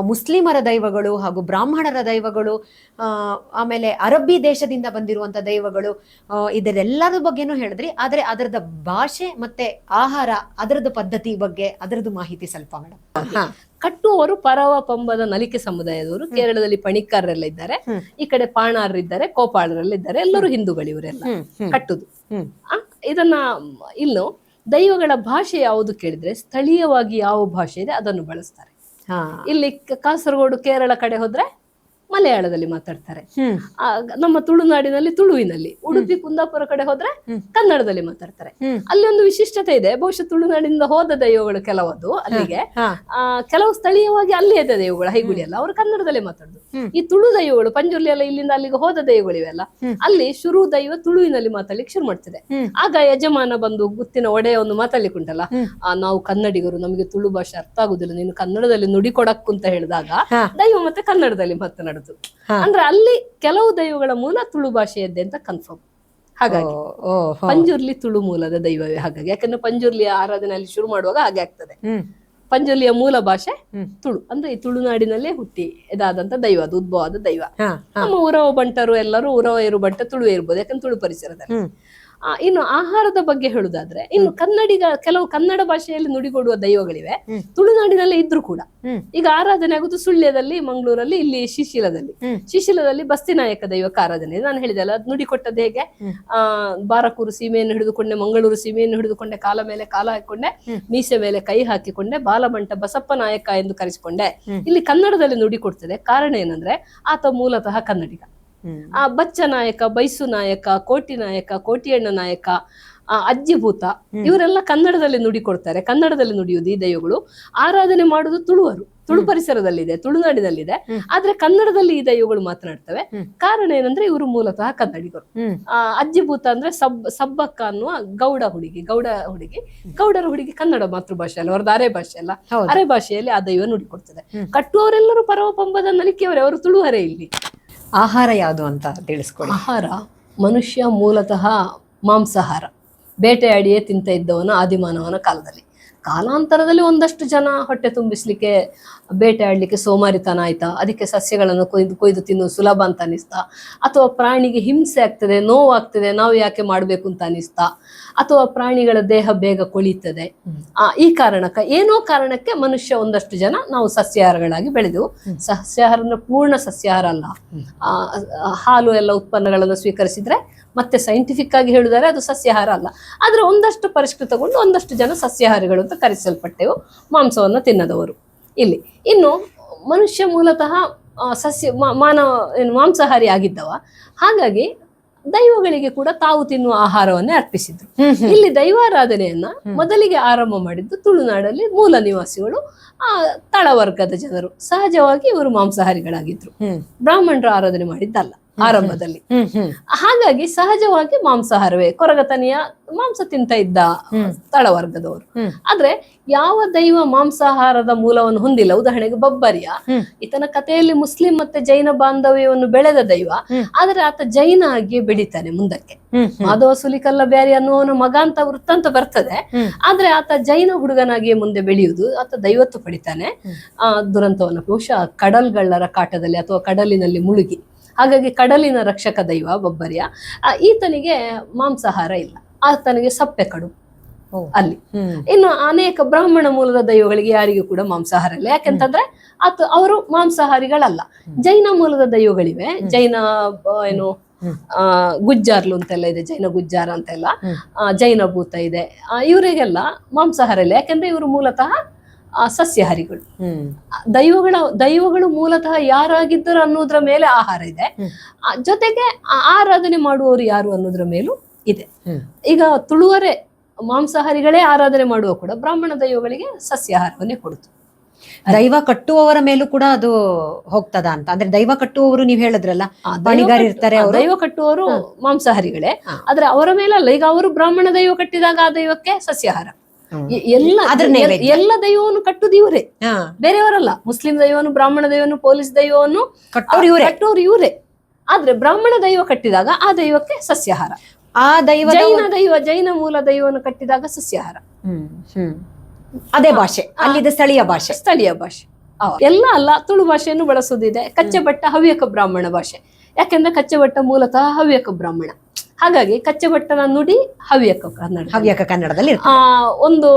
ಮುಸ್ಲಿಮರ ದೈವಗಳು ಹಾಗೂ ಬ್ರಾಹ್ಮಣರ ದೈವಗಳು, ಆಮೇಲೆ ಅರಬ್ಬಿ ದೇಶದಿಂದ ಬಂದಿರುವಂತ ದೈವಗಳು, ಇದೆಲ್ಲರ ಬಗ್ಗೆನೂ ಹೇಳಿದ್ರಿ. ಆದ್ರೆ ಅದರದ ಭಾಷೆ ಮತ್ತೆ ಆಹಾರ, ಅದರದ್ದು ಪದ್ಧತಿ ಬಗ್ಗೆ ಅದರದ್ದು ಮಾಹಿತಿ ಸ್ವಲ್ಪ ಮೇಡಮ್. ಕಟ್ಟುವವರು ಪರವ ಪಂಬದ ನಲಿಕೆ ಸಮುದಾಯದವರು. ಕೇರಳದಲ್ಲಿ ಪಣಿಕಾರರೆಲ್ಲ ಇದ್ದಾರೆ, ಈ ಕಡೆ ಪಾಣಾರರಿದ್ದಾರೆ, ಕೋಪಾಳರೆಲ್ಲ ಎಲ್ಲರೂ ಹಿಂದೂಗಳು ಇವರೆಲ್ಲ ಕಟ್ಟುದು. ಇದನ್ನ ಇನ್ನು ದೈವಗಳ ಭಾಷೆ ಯಾವುದು ಕೇಳಿದ್ರೆ, ಸ್ಥಳೀಯವಾಗಿ ಯಾವ ಭಾಷೆ ಇದೆ ಅದನ್ನು ಬಳಸ್ತಾರೆ. ಇಲ್ಲಿ ಕಾಸರಗೋಡು ಕೇರಳ ಕಡೆ ಹೋದ್ರೆ ಮಲಯಾಳದಲ್ಲಿ ಮಾತಾಡ್ತಾರೆ. ನಮ್ಮ ತುಳುನಾಡಿನಲ್ಲಿ ತುಳುವಿನಲ್ಲಿ, ಉಡುಪಿ ಕುಂದಾಪುರ ಕಡೆ ಹೋದ್ರೆ ಕನ್ನಡದಲ್ಲಿ ಮಾತಾಡ್ತಾರೆ. ಅಲ್ಲಿ ಒಂದು ವಿಶಿಷ್ಟತೆ ಇದೆ. ಬಹುಶಃ ತುಳುನಾಡಿನಿಂದ ಹೋದ ದೈವಗಳು ಕೆಲವದು ಅಲ್ಲಿಗೆ, ಕೆಲವು ಸ್ಥಳೀಯವಾಗಿ ಅಲ್ಲೇ ಇದೆ ದೈವಗಳು. ಹೈಗುಡಿ ಎಲ್ಲ ಅವರು ಕನ್ನಡದಲ್ಲೇ ಮಾತಾಡುದು. ಈ ತುಳು ದೈವಗಳು ಪಂಜುರ್ಲಿ ಎಲ್ಲ ಇಲ್ಲಿಂದ ಅಲ್ಲಿಗೆ ಹೋದ ದೈವಗಳಿವೆಲ್ಲ, ಅಲ್ಲಿ ಶುರು ದೈವ ತುಳುವಿನಲ್ಲಿ ಮಾತಾಡ್ಲಿಕ್ಕೆ ಶುರು ಮಾಡ್ತಿದೆ. ಆಗ ಯಜಮಾನ ಬಂದು ಗುತ್ತಿನ ಒಡೆಯ ಒಂದು ಮಾತಾಡ್ಲಿಕ್ಕೆ ಉಂಟಲ್ಲ, ನಾವು ಕನ್ನಡಿಗರು, ನಮಗೆ ತುಳು ಭಾಷೆ ಅರ್ಥ ಆಗುದಿಲ್ಲ, ನೀನು ಕನ್ನಡದಲ್ಲಿ ನುಡಿ ಕೊಡಕ್ಕು ಅಂತ ಹೇಳಿದಾಗ ದೈವ ಮತ್ತೆ ಕನ್ನಡದಲ್ಲಿ ಮಾತನಾಡುದು. ಅಂದ್ರೆ ಅಲ್ಲಿ ಕೆಲವು ದೈವಗಳ ಮೂಲ ತುಳು ಭಾಷೆಯದ್ದೇ ಅಂತ ಕನ್ಫರ್ಮ್. ಹಾಗಾಗಿ ಪಂಜುರ್ಲಿ ತುಳು ಮೂಲದ ದೈವವೇ. ಹಾಗಾಗಿ ಯಾಕಂದ್ರೆ ಪಂಜುರ್ಲಿಯ ಆರಾಧನೆಯಲ್ಲಿ ಶುರು ಮಾಡುವಾಗ ಹಾಗೆ ಆಗ್ತದೆ. ಪಂಜುರ್ಲಿಯ ಮೂಲ ಭಾಷೆ ತುಳು, ಅಂದ್ರೆ ಈ ತುಳುನಾಡಿನಲ್ಲೇ ಹುಟ್ಟಿ ಇದಾದಂತ ದೈವ, ಅದು ಉದ್ಭವ ಆದ ದೈವ. ನಮ್ಮ ಉರವ ಬಂಟರು ಎಲ್ಲರೂ ಉರವ ಇರು ಬಂಟ ತುಳು ಇರ್ಬೋದು, ಯಾಕಂದ್ರೆ ತುಳು ಪರಿಸರದಲ್ಲಿ. ಇನ್ನು ಆಹಾರದ ಬಗ್ಗೆ ಹೇಳುದಾದ್ರೆ, ಇನ್ನು ಕೆಲವು ಕನ್ನಡ ಭಾಷೆಯಲ್ಲಿ ನುಡಿಗೊಡುವ ದೈವಗಳಿವೆ, ತುಳುನಾಡಿನಲ್ಲಿ ಇದ್ರು ಕೂಡ. ಈಗ ಆರಾಧನೆ ಆಗುದು ಸುಳ್ಯದಲ್ಲಿ, ಮಂಗಳೂರಲ್ಲಿ, ಇಲ್ಲಿ ಶಿಶಿಲದಲ್ಲಿ ಬಸ್ತಿನಾಯಕ ದೈವಕ್ಕೆ ಆರಾಧನೆ. ನಾನು ಹೇಳಿದೆಲ್ಲ, ಅದು ನುಡಿ ಕೊಟ್ಟದ್ದು ಹೇಗೆ, ಬಾರಕೂರು ಸೀಮೆಯನ್ನು ಹಿಡಿದುಕೊಂಡೆ, ಮಂಗಳೂರು ಸೀಮೆಯನ್ನು ಹಿಡಿದುಕೊಂಡೆ, ಕಾಲ ಮೇಲೆ ಕಾಲ ಹಾಕೊಂಡೆ, ಮೀಸೆ ಮೇಲೆ ಕೈ ಹಾಕಿಕೊಂಡೆ, ಬಾಲಮಂಟ ಬಸಪ್ಪ ನಾಯಕ ಎಂದು ಕರೆಸಿಕೊಂಡೆ. ಇಲ್ಲಿ ಕನ್ನಡದಲ್ಲಿ ನುಡಿ ಕೊಡ್ತದೆ. ಕಾರಣ ಏನಂದ್ರೆ, ಆತ ಮೂಲತಃ ಕನ್ನಡಿಗ. ಆ ಬಚ್ಚ ನಾಯಕ, ಬೈಸು ನಾಯಕ, ಕೋಟಿ ನಾಯಕ, ಕೋಟಿಯಣ್ಣ ನಾಯಕ, ಅಜ್ಜಿಭೂತ, ಇವರೆಲ್ಲ ಕನ್ನಡದಲ್ಲಿ ನುಡಿ ಕೊಡ್ತಾರೆ. ಕನ್ನಡದಲ್ಲಿ ನುಡಿಯುವುದು ಈ ದೈವಗಳು. ಆರಾಧನೆ ಮಾಡುವುದು ತುಳು ಪರಿಸರದಲ್ಲಿದೆ, ತುಳುನಾಡಿನಲ್ಲಿದೆ. ಆದ್ರೆ ಕನ್ನಡದಲ್ಲಿ ಈ ದೈವಗಳು ಮಾತನಾಡ್ತವೆ. ಕಾರಣ ಏನಂದ್ರೆ, ಇವರು ಮೂಲತಃ ಕನ್ನಡಿಗರು. ಅಜ್ಜಿಭೂತ ಅಂದ್ರೆ ಸಬ್ಬಕ್ಕ ಅನ್ನುವ ಗೌಡರ ಹುಡುಗಿ ಕನ್ನಡ ಮಾತೃಭಾಷೆ ಅಲ್ಲ, ಅವ್ರದ್ದು ಅರೆ ಭಾಷೆ ಅಲ್ಲ. ಅರೆ ಭಾಷೆಯಲ್ಲಿ ಆ ದೈವ ನುಡಿ ಕೊಡ್ತದೆ. ಕಟ್ಟುವವರೆಲ್ಲರೂ ಪರವಪಂಬದ ನಲಿಕೆಯವರೇ, ಅವರು ತುಳುವರೇ. ಇಲ್ಲಿ ಆಹಾರ ಯಾವುದು ಅಂತ ತಿಳಿಸ್ಕೊಡಿ. ಆಹಾರ, ಮನುಷ್ಯ ಮೂಲತಃ ಮಾಂಸಾಹಾರ, ಬೇಟೆಯಾಡಿಯೇ ತಿಂತ ಇದ್ದವನು ಆದಿಮಾನವನ ಕಾಲದಲ್ಲಿ. ಕಾಲಾಂತರದಲ್ಲಿ ಒಂದಷ್ಟು ಜನ ಹೊಟ್ಟೆ ತುಂಬಿಸ್ಲಿಕ್ಕೆ ಬೇಟೆಯಾಡ್ಲಿಕ್ಕೆ ಸೋಮಾರಿತನ ಆಯ್ತಾ, ಅದಕ್ಕೆ ಸಸ್ಯಗಳನ್ನು ಕೊಯ್ದು ತಿನ್ನುವುದು ಸುಲಭ ಅಂತ ಅನಿಸ್ತಾ, ಅಥವಾ ಪ್ರಾಣಿಗೆ ಹಿಂಸೆ ಆಗ್ತದೆ, ನೋವಾಗ್ತದೆ, ನಾವು ಯಾಕೆ ಮಾಡ್ಬೇಕು ಅಂತ ಅನಿಸ್ತಾ, ಅಥವಾ ಪ್ರಾಣಿಗಳ ದೇಹ ಬೇಗ ಕೊಳೀತದೆ, ಈ ಕಾರಣಕ್ಕೆ ಮನುಷ್ಯ ಒಂದಷ್ಟು ಜನ ನಾವು ಸಸ್ಯಾಹಾರಗಳಾಗಿ ಬೆಳೆದೆವು. ಸಸ್ಯಾಹಾರ ಪೂರ್ಣ ಸಸ್ಯಾಹಾರ ಅಲ್ಲ. ಹಾಲು ಎಲ್ಲ ಉತ್ಪನ್ನಗಳನ್ನು ಸ್ವೀಕರಿಸಿದ್ರೆ ಮತ್ತೆ ಸೈಂಟಿಫಿಕ್ ಆಗಿ ಹೇಳಿದರೆ ಅದು ಸಸ್ಯಾಹಾರ ಅಲ್ಲ. ಆದ್ರೆ ಒಂದಷ್ಟು ಪರಿಷ್ಕೃತಗೊಂಡು ಒಂದಷ್ಟು ಜನ ಸಸ್ಯಾಹಾರಿಗಳು ಅಂತ ಕರೆಸಲ್ಪಟ್ಟೆವು, ಮಾಂಸವನ್ನು ತಿನ್ನದವರು. ಇಲ್ಲಿ ಇನ್ನು ಮನುಷ್ಯ ಮೂಲತಃ ಮಾಂಸಾಹಾರಿ ಆಗಿದ್ದವ. ಹಾಗಾಗಿ ದೈವಗಳಿಗೆ ಕೂಡ ತಾವು ತಿನ್ನುವ ಆಹಾರವನ್ನೇ ಅರ್ಪಿಸಿದ್ರು. ಇಲ್ಲಿ ದೈವಾರಾಧನೆಯನ್ನ ಮೊದಲಿಗೆ ಆರಂಭ ಮಾಡಿದ್ದು ತುಳುನಾಡಲ್ಲಿ ಮೂಲ ನಿವಾಸಿಗಳು, ತಳವರ್ಗದ ಜನರು. ಸಹಜವಾಗಿ ಇವರು ಮಾಂಸಾಹಾರಿಗಳಾಗಿದ್ರು, ಬ್ರಾಹ್ಮಣರು ಆರಾಧನೆ ಮಾಡಿದ್ದಲ್ಲ ಆರಂಭದಲ್ಲಿ. ಹಾಗಾಗಿ ಸಹಜವಾಗಿ ಮಾಂಸಾಹಾರವೇ, ಕೊರಗತನಿಯ ಮಾಂಸ ತಿಂತ ಇದ್ದ ತಳವರ್ಗದವರು. ಆದ್ರೆ ಯಾವ ದೈವ ಮಾಂಸಾಹಾರದ ಮೂಲವನ್ನು ಹೊಂದಿಲ್ಲ, ಉದಾಹರಣೆಗೆ ಬಬ್ಬರಿಯ, ಈತನ ಕಥೆಯಲ್ಲಿ ಮುಸ್ಲಿಂ ಮತ್ತೆ ಜೈನ ಬಾಂಧವ್ಯವನ್ನು ಬೆಳೆದ ದೈವ. ಆದ್ರೆ ಆತ ಜೈನ ಆಗಿ ಬೆಳಿತಾನೆ ಮುಂದಕ್ಕೆ. ಮಾಧವ ಸುಲಿಕಲ್ಲ ಬ್ಯಾರಿ ಅನ್ನುವನ ಮಗ ಅಂತ ವೃತ್ತಾಂತ ಬರ್ತದೆ. ಆದ್ರೆ ಆತ ಜೈನ ಹುಡುಗನಾಗಿಯೇ ಮುಂದೆ ಬೆಳೆಯುವುದು, ಆತ ದೈವತ್ವ ಪಡಿತಾನೆ. ದುರಂತವನ್ನ ಬಹುಶಃ ಕಡಲ್ಗಳ್ಳರ ಕಾಟದಲ್ಲಿ ಅಥವಾ ಕಡಲಿನಲ್ಲಿ ಮುಳುಗಿ, ಹಾಗಾಗಿ ಕಡಲಿನ ರಕ್ಷಕ ದೈವ ಬಬ್ಬರಿಯ. ಈತನಿಗೆ ಮಾಂಸಾಹಾರ ಇಲ್ಲ, ಆತನಿಗೆ ಸಪ್ಪೆ ಕಡು ಅಲ್ಲಿ. ಇನ್ನು ಅನೇಕ ಬ್ರಾಹ್ಮಣ ಮೂಲದ ದೈವಗಳಿಗೆ ಯಾರಿಗೂ ಕೂಡ ಮಾಂಸಾಹಾರ ಇಲ್ಲ. ಯಾಕೆಂತಂದ್ರೆ ಅವರು ಮಾಂಸಾಹಾರಿಗಳಲ್ಲ. ಜೈನ ಮೂಲದ ದೈವಗಳಿವೆ, ಜೈನ ಗುಜ್ಜಾರ್ಲು ಅಂತೆಲ್ಲ ಇದೆ, ಜೈನ ಗುಜ್ಜಾರ ಅಂತೆಲ್ಲ, ಜೈನ ಭೂತ ಇದೆ. ಇವರಿಗೆಲ್ಲ ಮಾಂಸಾಹಾರ ಇಲ್ಲ, ಯಾಕೆಂದ್ರೆ ಇವರು ಮೂಲತಃ ಸಸ್ಯಾಹಾರಿಗಳು. ದೈವಗಳು ಮೂಲತಃ ಯಾರಾಗಿದ್ದರು ಅನ್ನೋದ್ರ ಮೇಲೆ ಆಹಾರ ಇದೆ, ಜೊತೆಗೆ ಆರಾಧನೆ ಮಾಡುವವರು ಯಾರು ಅನ್ನೋದ್ರ ಮೇಲೂ ಇದೆ. ಈಗ ತುಳುವರೆ ಮಾಂಸಾಹಾರಿಗಳೇ ಆರಾಧನೆ ಮಾಡುವ ಕೂಡ ಬ್ರಾಹ್ಮಣ ದೈವಗಳಿಗೆ ಸಸ್ಯಾಹಾರವನ್ನೇ ಕೊಡುತ್ತೆ. ದೈವ ಕಟ್ಟುವವರ ಮೇಲೂ ಕೂಡ ಅದು ಹೋಗ್ತದ ಅಂತ ಅಂದ್ರೆ, ದೈವ ಕಟ್ಟುವವರು ನೀವ್ ಹೇಳಿದ್ರಲ್ಲ, ಬಣಿಗಾರ ಇರ್ತಾರೆ, ದೈವ ಕಟ್ಟುವವರು ಮಾಂಸಾಹಾರಿಗಳೇ. ಆದ್ರೆ ಅವರ ಮೇಲಲ್ಲ. ಈಗ ಅವರು ಬ್ರಾಹ್ಮಣ ದೈವ ಕಟ್ಟಿದಾಗ ಆ ದೈವಕ್ಕೆ ಸಸ್ಯಾಹಾರ. ಎಲ್ಲ ದೈವವನ್ನು ಕಟ್ಟುದು ಇವರೇ, ಬೇರೆಯವರಲ್ಲ. ಮುಸ್ಲಿಂ ದೈವವನ್ನು, ಬ್ರಾಹ್ಮಣ ದೈವವನ್ನು, ಪೊಲೀಸ್ ದೈವವನ್ನು ಕಟ್ಟೋರು ಇವರೇ. ಆದ್ರೆ ಬ್ರಾಹ್ಮಣ ದೈವ ಕಟ್ಟಿದಾಗ ಆ ದೈವಕ್ಕೆ ಸಸ್ಯಾಹಾರ. ಆ ದೈವ ಜೈನ ಮೂಲ ದೈವವನ್ನು ಕಟ್ಟಿದಾಗ ಸಸ್ಯಾಹಾರ. ಅದೇ ಭಾಷೆ, ಅಲ್ಲಿದೆ ಸ್ಥಳೀಯ ಭಾಷೆ. ಎಲ್ಲ ಅಲ್ಲ, ತುಳು ಭಾಷೆಯನ್ನು ಬಳಸುವುದಿದೆ. ಕಚ್ಚೆಬಟ್ಟ ಹವ್ಯಕ ಬ್ರಾಹ್ಮಣ ಭಾಷೆ. ಯಾಕೆಂದ್ರೆ ಕಚ್ಚೆಬಟ್ಟ ಮೂಲತಃ ಹವ್ಯಕ ಬ್ರಾಹ್ಮಣ. ಹಾಗಾಗಿ ಕಚ್ಚೆಬಟ್ಟನ ನುಡಿ ಹವ್ಯಕ ಕನ್ನಡದಲ್ಲಿ ಒಂದು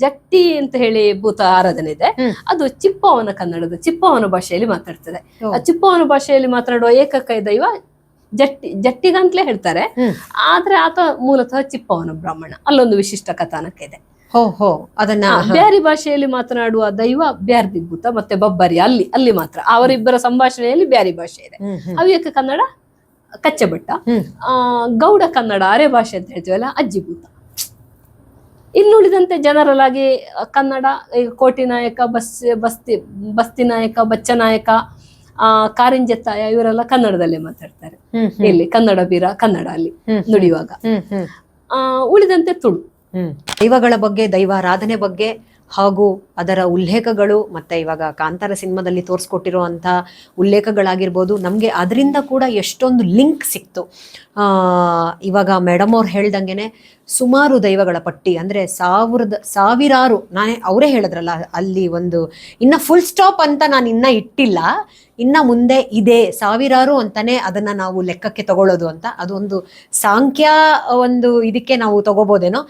ಜಟ್ಟಿ ಅಂತ ಹೇಳಿ ಭೂತ ಆರಾಧನೆ ಇದೆ. ಅದು ಚಿಪ್ಪವನ ಭಾಷೆಯಲ್ಲಿ ಮಾತಾಡ್ತದೆ. ಚಿಪ್ಪವನ ಭಾಷೆಯಲ್ಲಿ ಮಾತನಾಡುವ ಏಕಕೈ ದೈವ ಜಟ್ಟಿಗಂತಲೇ ಹೇಳ್ತಾರೆ. ಆದ್ರೆ ಆತ ಮೂಲತಃ ಚಿಪ್ಪವನ ಬ್ರಾಹ್ಮಣ. ಅಲ್ಲೊಂದು ವಿಶಿಷ್ಟ ಕಥಾನಕ ಇದೆ. ಅದನ್ನ ಬ್ಯಾರಿ ಭಾಷೆಯಲ್ಲಿ ಮಾತನಾಡುವ ದೈವ ಬ್ಯಾರ್ದಿಭೂತ ಮತ್ತೆ ಬಬ್ಬರಿ. ಅಲ್ಲಿ ಮಾತ್ರ ಅವರಿಬ್ಬರ ಸಂಭಾಷಣೆಯಲ್ಲಿ ಬ್ಯಾರಿ ಭಾಷೆ ಇದೆ. ಹವ್ಯಕ ಕನ್ನಡ ಕಚ್ಚೆಬಟ್ಟ, ಗೌಡ ಕನ್ನಡ ಅರೆ ಭಾಷೆ ಅಂತ ಹೇಳ್ತೀವಲ್ಲ ಅಜ್ಜಿಭೂತ. ಇನ್ನುಳಿದಂತೆ ಜನರಲ್ ಆಗಿ ಕನ್ನಡ, ಕೋಟಿ ನಾಯಕ, ಬಸ್ತಿ ನಾಯಕ, ಬಚ್ಚ ನಾಯಕ, ಕಾರಿಂಜತ್ತಾಯ, ಇವರೆಲ್ಲ ಕನ್ನಡದಲ್ಲೇ ಮಾತಾಡ್ತಾರೆ. ಇಲ್ಲಿ ಕನ್ನಡ ಬೀರ ಕನ್ನಡ ಅಲ್ಲಿ ನುಡಿಯುವಾಗ. ಉಳಿದಂತೆ ತುಳು. ದೈವಗಳ ಬಗ್ಗೆ, ದೈವಾರಾಧನೆ ಬಗ್ಗೆ ಹಾಗೂ ಅದರ ಉಲ್ಲೇಖಗಳು, ಮತ್ತೆ ಇವಾಗ ಕಾಂತಾರ ಸಿನಿಮಾದಲ್ಲಿ ತೋರಿಸ್ಕೊಟ್ಟಿರುವಂಥ ಉಲ್ಲೇಖಗಳಾಗಿರ್ಬೋದು, ನಮಗೆ ಅದರಿಂದ ಕೂಡ ಎಷ್ಟೊಂದು ಲಿಂಕ್ ಸಿಕ್ತು. ಇವಾಗ ಮೇಡಮ್ ಅವ್ರು ಹೇಳ್ದಂಗೆ ಸುಮಾರು ದೈವಗಳ ಪಟ್ಟಿ, ಅಂದರೆ ಸಾವಿರಾರು, ಅವರೇ ಹೇಳಿದ್ರಲ್ಲ ಅಲ್ಲಿ ಒಂದು ಇನ್ನ ಫುಲ್ ಸ್ಟಾಪ್ ಅಂತ ನಾನು ಇನ್ನ ಇಟ್ಟಿಲ್ಲ, ಇನ್ನ ಮುಂದೆ ಇದೆ ಸಾವಿರಾರು ಅಂತಾನೆ ಅದನ್ನ ನಾವು ಲೆಕ್ಕಕ್ಕೆ ತಗೊಳ್ಳೋದು ಅಂತ. ಅದು ಒಂದು ಸಾಂಖ್ಯ ಒಂದು ಇದಕ್ಕೆ ನಾವು ತಗೋಬೋದೇನೋ.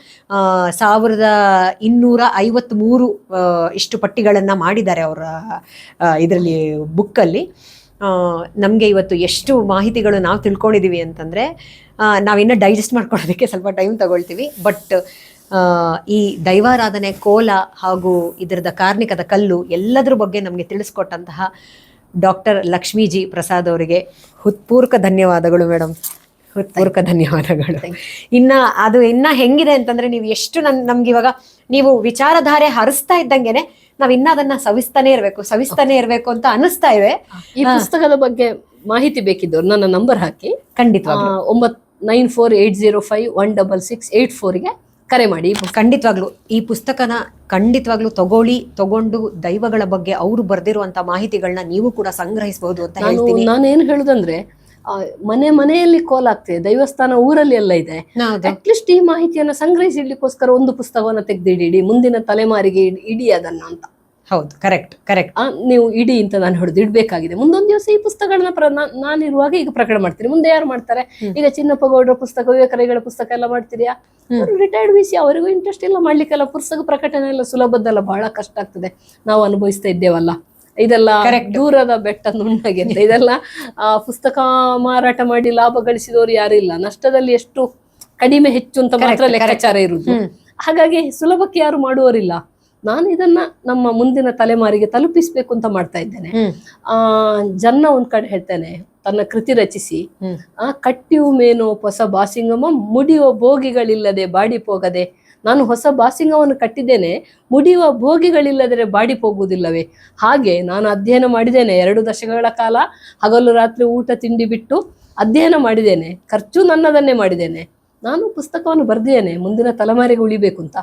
1253 ಇಷ್ಟು ಪಟ್ಟಿಗಳನ್ನ ಮಾಡಿದ್ದಾರೆ ಅವರ ಇದರಲ್ಲಿ ಬುಕ್ಕಲ್ಲಿ. ನಮಗೆ ಇವತ್ತು ಎಷ್ಟು ಮಾಹಿತಿಗಳು ನಾವು ತಿಳ್ಕೊಂಡಿದ್ದೀವಿ ಅಂತಂದರೆ ನಾವಿನ್ನೂ ಡೈಜೆಸ್ಟ್ ಮಾಡ್ಕೊಳ್ಳೋದಕ್ಕೆ ಸ್ವಲ್ಪ ಟೈಮ್ ತಗೊಳ್ತೀವಿ. ಬಟ್ ಈ ದೈವಾರಾಧನೆ, ಕೋಲ ಹಾಗೂ ಇದರದ ಕಾರ್ಣಿಕದ ಕಲ್ಲು ಎಲ್ಲದರ ಬಗ್ಗೆ ನಮಗೆ ತಿಳಿಸ್ಕೊಟ್ಟಂತಹ ಡಾಕ್ಟರ್ ಲಕ್ಷ್ಮೀಜಿ ಪ್ರಸಾದ್ ಅವರಿಗೆ ಹೃತ್ಪೂರ್ವಕ ಧನ್ಯವಾದಗಳು ಮೇಡಮ್, ಹೃತ್ಪೂರ್ವಕ ಧನ್ಯವಾದಗಳು. ಇನ್ನ ಹೆಂಗಿದೆ ಅಂತಂದರೆ, ನೀವು ಎಷ್ಟು ನಮ್ಗೆ ಇವಾಗ ನೀವು ವಿಚಾರಧಾರೆ ಹರಿಸ್ತಾ ಇದ್ದಂಗೆನೆ ನಾವ್ ಇನ್ನ ಅದನ್ನ ಸವಿಸ್ತಾನೆ ಇರ್ಬೇಕು ಅಂತ ಅನಿಸ್ತಾ ಇವೆ. ಈ ಪುಸ್ತಕದ ಬಗ್ಗೆ ಮಾಹಿತಿ ಬೇಕಿದ್ದವ್ರು ನನ್ನ ನಂಬರ್ ಹಾಕಿ ಖಂಡಿತವಾಗ್ಲೂ 9480516684ಗೆ ಕರೆ ಮಾಡಿ. ಖಂಡಿತವಾಗ್ಲು ಈ ಪುಸ್ತಕನ ಖಂಡಿತವಾಗ್ಲೂ ತಗೊಂಡು ದೈವಗಳ ಬಗ್ಗೆ ಅವರು ಬರ್ದಿರುವಂತ ಮಾಹಿತಿಗಳನ್ನ ನೀವು ಕೂಡ ಸಂಗ್ರಹಿಸಬಹುದು ಅಂತ ಹೇಳ್ತೀನಿ. ನಾನೇನು ಹೇಳುದಂದ್ರೆ, ಮನೆಯಲ್ಲಿ ಕೋಲಾಗ್ತದೆ, ದೈವಸ್ಥಾನ ಊರಲ್ಲಿ ಎಲ್ಲ ಇದೆ. ಅಟ್ಲೀಸ್ಟ್ ಈ ಮಾಹಿತಿಯನ್ನ ಸಂಗ್ರಹಿಸಿಡ್ಲಿಕ್ಕೋಸ್ಕರ ಒಂದು ಪುಸ್ತಕವನ್ನ ತೆಗೆದಿಡಿ, ಮುಂದಿನ ತಲೆಮಾರಿಗೆ ಇಡಿ ಅದನ್ನ ಅಂತ. ಹೌದು, ಕರೆಕ್ಟ್. ನೀವು ಇಡಿ ಅಂತ ನಾನು ಇಡ್ಬೇಕಾಗಿದೆ. ಮುಂದೊಂದು ದಿವಸ ಈ ಪುಸ್ತಕಗಳನ್ನ ನಾನಿರುವಾಗ ಈಗ ಪ್ರಕಟ ಮಾಡ್ತೀನಿ, ಮುಂದೆ ಯಾರು ಮಾಡ್ತಾರೆ? ಈಗ ಚಿನ್ನಪ್ಪ ಗೌಡ್ರ ಪುಸ್ತಕ, ವಿವೇಕರೈಗಳ ಪುಸ್ತಕ ಎಲ್ಲ ಮಾಡ್ತೀರಿಯಾ? ರಿಟೈರ್ಡ್ ವಿಸಿ, ಅವರಿಗೂ ಇಂಟ್ರೆಸ್ಟ್ ಇಲ್ಲ ಮಾಡ್ಲಿಕ್ಕೆಲ್ಲ. ಪುಸ್ತಕ ಪ್ರಕಟಣೆ ಎಲ್ಲ ಸುಲಭದ್ದಲ್ಲ, ಬಹಳ ಕಷ್ಟ ಆಗ್ತದೆ. ನಾವು ಅನುಭವಿಸ್ತಾ ಇದ್ದೇವಲ್ಲ, ಇದೆಲ್ಲ ದೂರದ ಬೆಟ್ಟ ನುಣ್ಣಗೆ ಅಂತ. ಇದೆಲ್ಲ ಪುಸ್ತಕ ಮಾರಾಟ ಮಾಡಿ ಲಾಭ ಗಳಿಸಿದವರು ಯಾರಿಲ್ಲ, ನಷ್ಟದಲ್ಲಿ ಎಷ್ಟು ಕಡಿಮೆ ಹೆಚ್ಚು ಅಂತ ಮಾತ್ರ ಲೆಕ್ಕಾಚಾರ ಇರುವುದು. ಹಾಗಾಗಿ ಸುಲಭಕ್ಕೆ ಯಾರು ಮಾಡುವವರಿಲ್ಲ. ನಾನು ಇದನ್ನ ನಮ್ಮ ಮುಂದಿನ ತಲೆಮಾರಿಗೆ ತಲುಪಿಸ್ಬೇಕು ಅಂತ ಮಾಡ್ತಾ ಇದ್ದೇನೆ. ಜನ್ನ ಒಂದ್ ಕಡೆ ಹೇಳ್ತೇನೆ, ತನ್ನ ಕೃತಿ ರಚಿಸಿ, ಕಟ್ಟಿಯು ಮೇನೋ ಹೊಸ ಬಾಸಿಂಗಮ ಮುಡಿಯುವ ಭೋಗಿಗಳಿಲ್ಲದೆ ಬಾಡಿಪೋಗದೆ. ನಾನು ಹೊಸ ಬಾಸಿಂಗವನ್ನು ಕಟ್ಟಿದ್ದೇನೆ, ಮುಡಿಯುವ ಭೋಗಿಗಳಿಲ್ಲದರೆ ಬಾಡಿಪೋಗುವುದಿಲ್ಲವೇ? ಹಾಗೆ ನಾನು ಅಧ್ಯಯನ ಮಾಡಿದ್ದೇನೆ 2 ದಶಕಗಳ ಕಾಲ. ಹಗಲು ರಾತ್ರಿ ಊಟ ತಿಂಡಿ ಬಿಟ್ಟು ಅಧ್ಯಯನ ಮಾಡಿದ್ದೇನೆ, ಖರ್ಚು ನನ್ನದನ್ನೇ ಮಾಡಿದ್ದೇನೆ. ನಾನು ಪುಸ್ತಕವನ್ನು ಬರೆದಿದ್ದೇನೆ ಮುಂದಿನ ತಲೆಮಾರಿಗೆ ಉಳಿಬೇಕು ಅಂತ.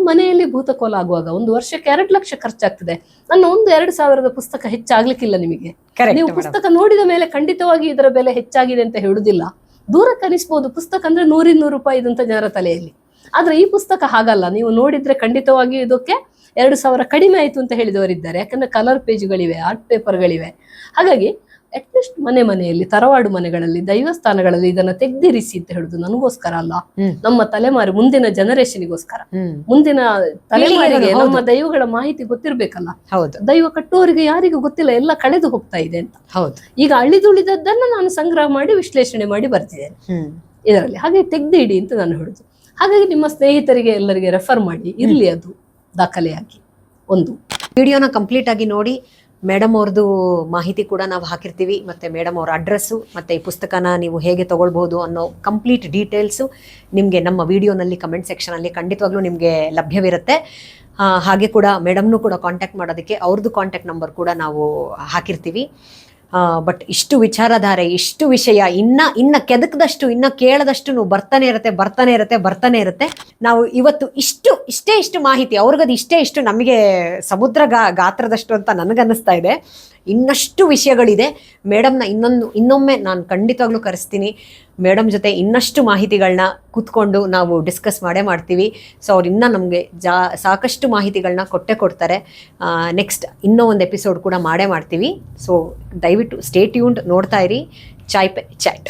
ಮನೆಯಲ್ಲಿ ಭೂತಕೋಲ ಆಗುವಾಗ 1 ವರ್ಷಕ್ಕೆ 2 ಲಕ್ಷ ಖರ್ಚಾಗ್ತದೆ. ನನ್ನ 1-2 ಸಾವಿರದ ಪುಸ್ತಕ ಹೆಚ್ಚಾಗ್ಲಿಕ್ಕಿಲ್ಲ ನಿಮಗೆ. ನೀವು ಪುಸ್ತಕ ನೋಡಿದ ಮೇಲೆ ಖಂಡಿತವಾಗಿ ಇದರ ಬೆಲೆ ಹೆಚ್ಚಾಗಿದೆ ಅಂತ ಹೇಳುದಿಲ್ಲ. ದೂರ ಕನಿಸ್ಬೋದು. ಪುಸ್ತಕ ಅಂದ್ರೆ 100-200 ರೂಪಾಯಿ ಇದಂತ ಜನರ ತಲೆಯಲ್ಲಿ. ಆದ್ರೆ ಈ ಪುಸ್ತಕ ಹಾಗಲ್ಲ. ನೀವು ನೋಡಿದ್ರೆ ಖಂಡಿತವಾಗಿ ಇದಕ್ಕೆ 2,000 ಕಡಿಮೆ ಆಯ್ತು ಅಂತ ಹೇಳಿದವರಿದ್ದಾರೆ. ಯಾಕಂದ್ರೆ ಕಲರ್ ಪೇಜ್ಗಳಿವೆ, ಆರ್ಟ್ ಪೇಪರ್ಗಳಿವೆ. ಹಾಗಾಗಿ ಅಟ್ಲೀಸ್ಟ್ ಮನೆಯಲ್ಲಿ, ತರವಾಡು ಮನೆಗಳಲ್ಲಿ, ದೈವಸ್ಥಾನಗಳಲ್ಲಿ ಇದನ್ನ ತೆಗ್ದಿರಿಸಿ ಅಂತ ಹೇಳುದು ನನಗೋಸ್ಕರ ಅಲ್ಲ, ನಮ್ಮ ತಲೆಮಾರಿ ಮುಂದಿನ ಜನರೇಷನ್ಗೋಸ್ಕರ. ಮುಂದಿನ ತಲೆಮಾರಿಗೆ ನಮ್ಮ ದೈವಗಳ ಮಾಹಿತಿ ಗೊತ್ತಿರ್ಬೇಕಲ್ಲ. ದೈವ ಕಟ್ಟುವವರಿಗೆ ಯಾರಿಗೂ ಗೊತ್ತಿಲ್ಲ, ಎಲ್ಲ ಕಳೆದು ಹೋಗ್ತಾ ಇದೆ ಅಂತ. ಈಗ ಅಳಿದುಳಿದದ್ದನ್ನ ನಾನು ಸಂಗ್ರಹ ಮಾಡಿ ವಿಶ್ಲೇಷಣೆ ಮಾಡಿ ಬರ್ತಿದ್ದೇನೆ ಇದರಲ್ಲಿ. ಹಾಗೆ ತೆಗ್ದಿಡಿ ಅಂತ ನಾನು ಹೇಳುದು. ಹಾಗಾಗಿ ನಿಮ್ಮ ಸ್ನೇಹಿತರಿಗೆ ಎಲ್ಲರಿಗೆ ರೆಫರ್ ಮಾಡಿ, ಇರ್ಲಿ ಅದು ದಾಖಲೆಯಾಗಿ. ಒಂದು ವಿಡಿಯೋನ ಕಂಪ್ಲೀಟ್ ಆಗಿ ನೋಡಿ. ಮೇಡಮ್ ಅವ್ರದ್ದು ಮಾಹಿತಿ ಕೂಡ ನಾವು ಹಾಕಿರ್ತೀವಿ, ಮತ್ತು ಮೇಡಮ್ ಅವ್ರ ಅಡ್ರೆಸ್ಸು ಮತ್ತು ಈ ಪುಸ್ತಕನ ನೀವು ಹೇಗೆ ತೊಗೊಳ್ಬೋದು ಅನ್ನೋ ಕಂಪ್ಲೀಟ್ ಡೀಟೇಲ್ಸು ನಿಮಗೆ ನಮ್ಮ ವಿಡಿಯೋನಲ್ಲಿ ಕಮೆಂಟ್ ಸೆಕ್ಷನಲ್ಲಿ ಖಂಡಿತವಾಗ್ಲೂ ನಿಮಗೆ ಲಭ್ಯವಿರುತ್ತೆ. ಹಾಗೆ ಕೂಡ ಮೇಡಮ್ನೂ ಕೂಡ ಕಾಂಟ್ಯಾಕ್ಟ್ ಮಾಡೋದಕ್ಕೆ ಅವ್ರದ್ದು ಕಾಂಟ್ಯಾಕ್ಟ್ ನಂಬರ್ ಕೂಡ ನಾವು ಹಾಕಿರ್ತೀವಿ. ಬಟ್ ಇಷ್ಟು ವಿಚಾರಧಾರೆ, ಇಷ್ಟು ವಿಷಯ ಇನ್ನ ಕೆದಕದಷ್ಟು, ಇನ್ನ ಕೇಳದಷ್ಟು ಬರ್ತಾನೆ ಇರುತ್ತೆ. ನಾವು ಇವತ್ತು ಇಷ್ಟು ಮಾಹಿತಿ, ಅವ್ರಿಗದು ಇಷ್ಟು ನಮಗೆ ಸಮುದ್ರ ಗಾತ್ರದಷ್ಟು ಅಂತ ನನಗನ್ನಿಸ್ತಾ ಇದೆ. ಇನ್ನಷ್ಟು ವಿಷಯಗಳಿದೆ. ಮೇಡಮ್ನ ಇನ್ನೊಮ್ಮೆ ನಾನು ಖಂಡಿತವಾಗ್ಲೂ ಕರೆಸ್ತೀನಿ. ಮೇಡಮ್ ಜೊತೆ ಇನ್ನಷ್ಟು ಮಾಹಿತಿಗಳನ್ನ ಕೂತ್ಕೊಂಡು ನಾವು ಡಿಸ್ಕಸ್ ಮಾಡ್ತೀವಿ. ಸೊ ಅವ್ರು ಇನ್ನೂ ನಮಗೆ ಸಾಕಷ್ಟು ಮಾಹಿತಿಗಳನ್ನ ಕೊಡ್ತಾರೆ. ನೆಕ್ಸ್ಟ್ ಇನ್ನೂ ಒಂದು ಎಪಿಸೋಡ್ ಕೂಡ ಮಾಡ್ತೀವಿ. ಸೊ ದಯವಿಟ್ಟು ಸ್ಟೇ ಟ್ಯೂನ್ಡ್, ನೋಡ್ತಾ ಇರಿ ಚಾಯ್ ಪೆ ಚಾಟ್.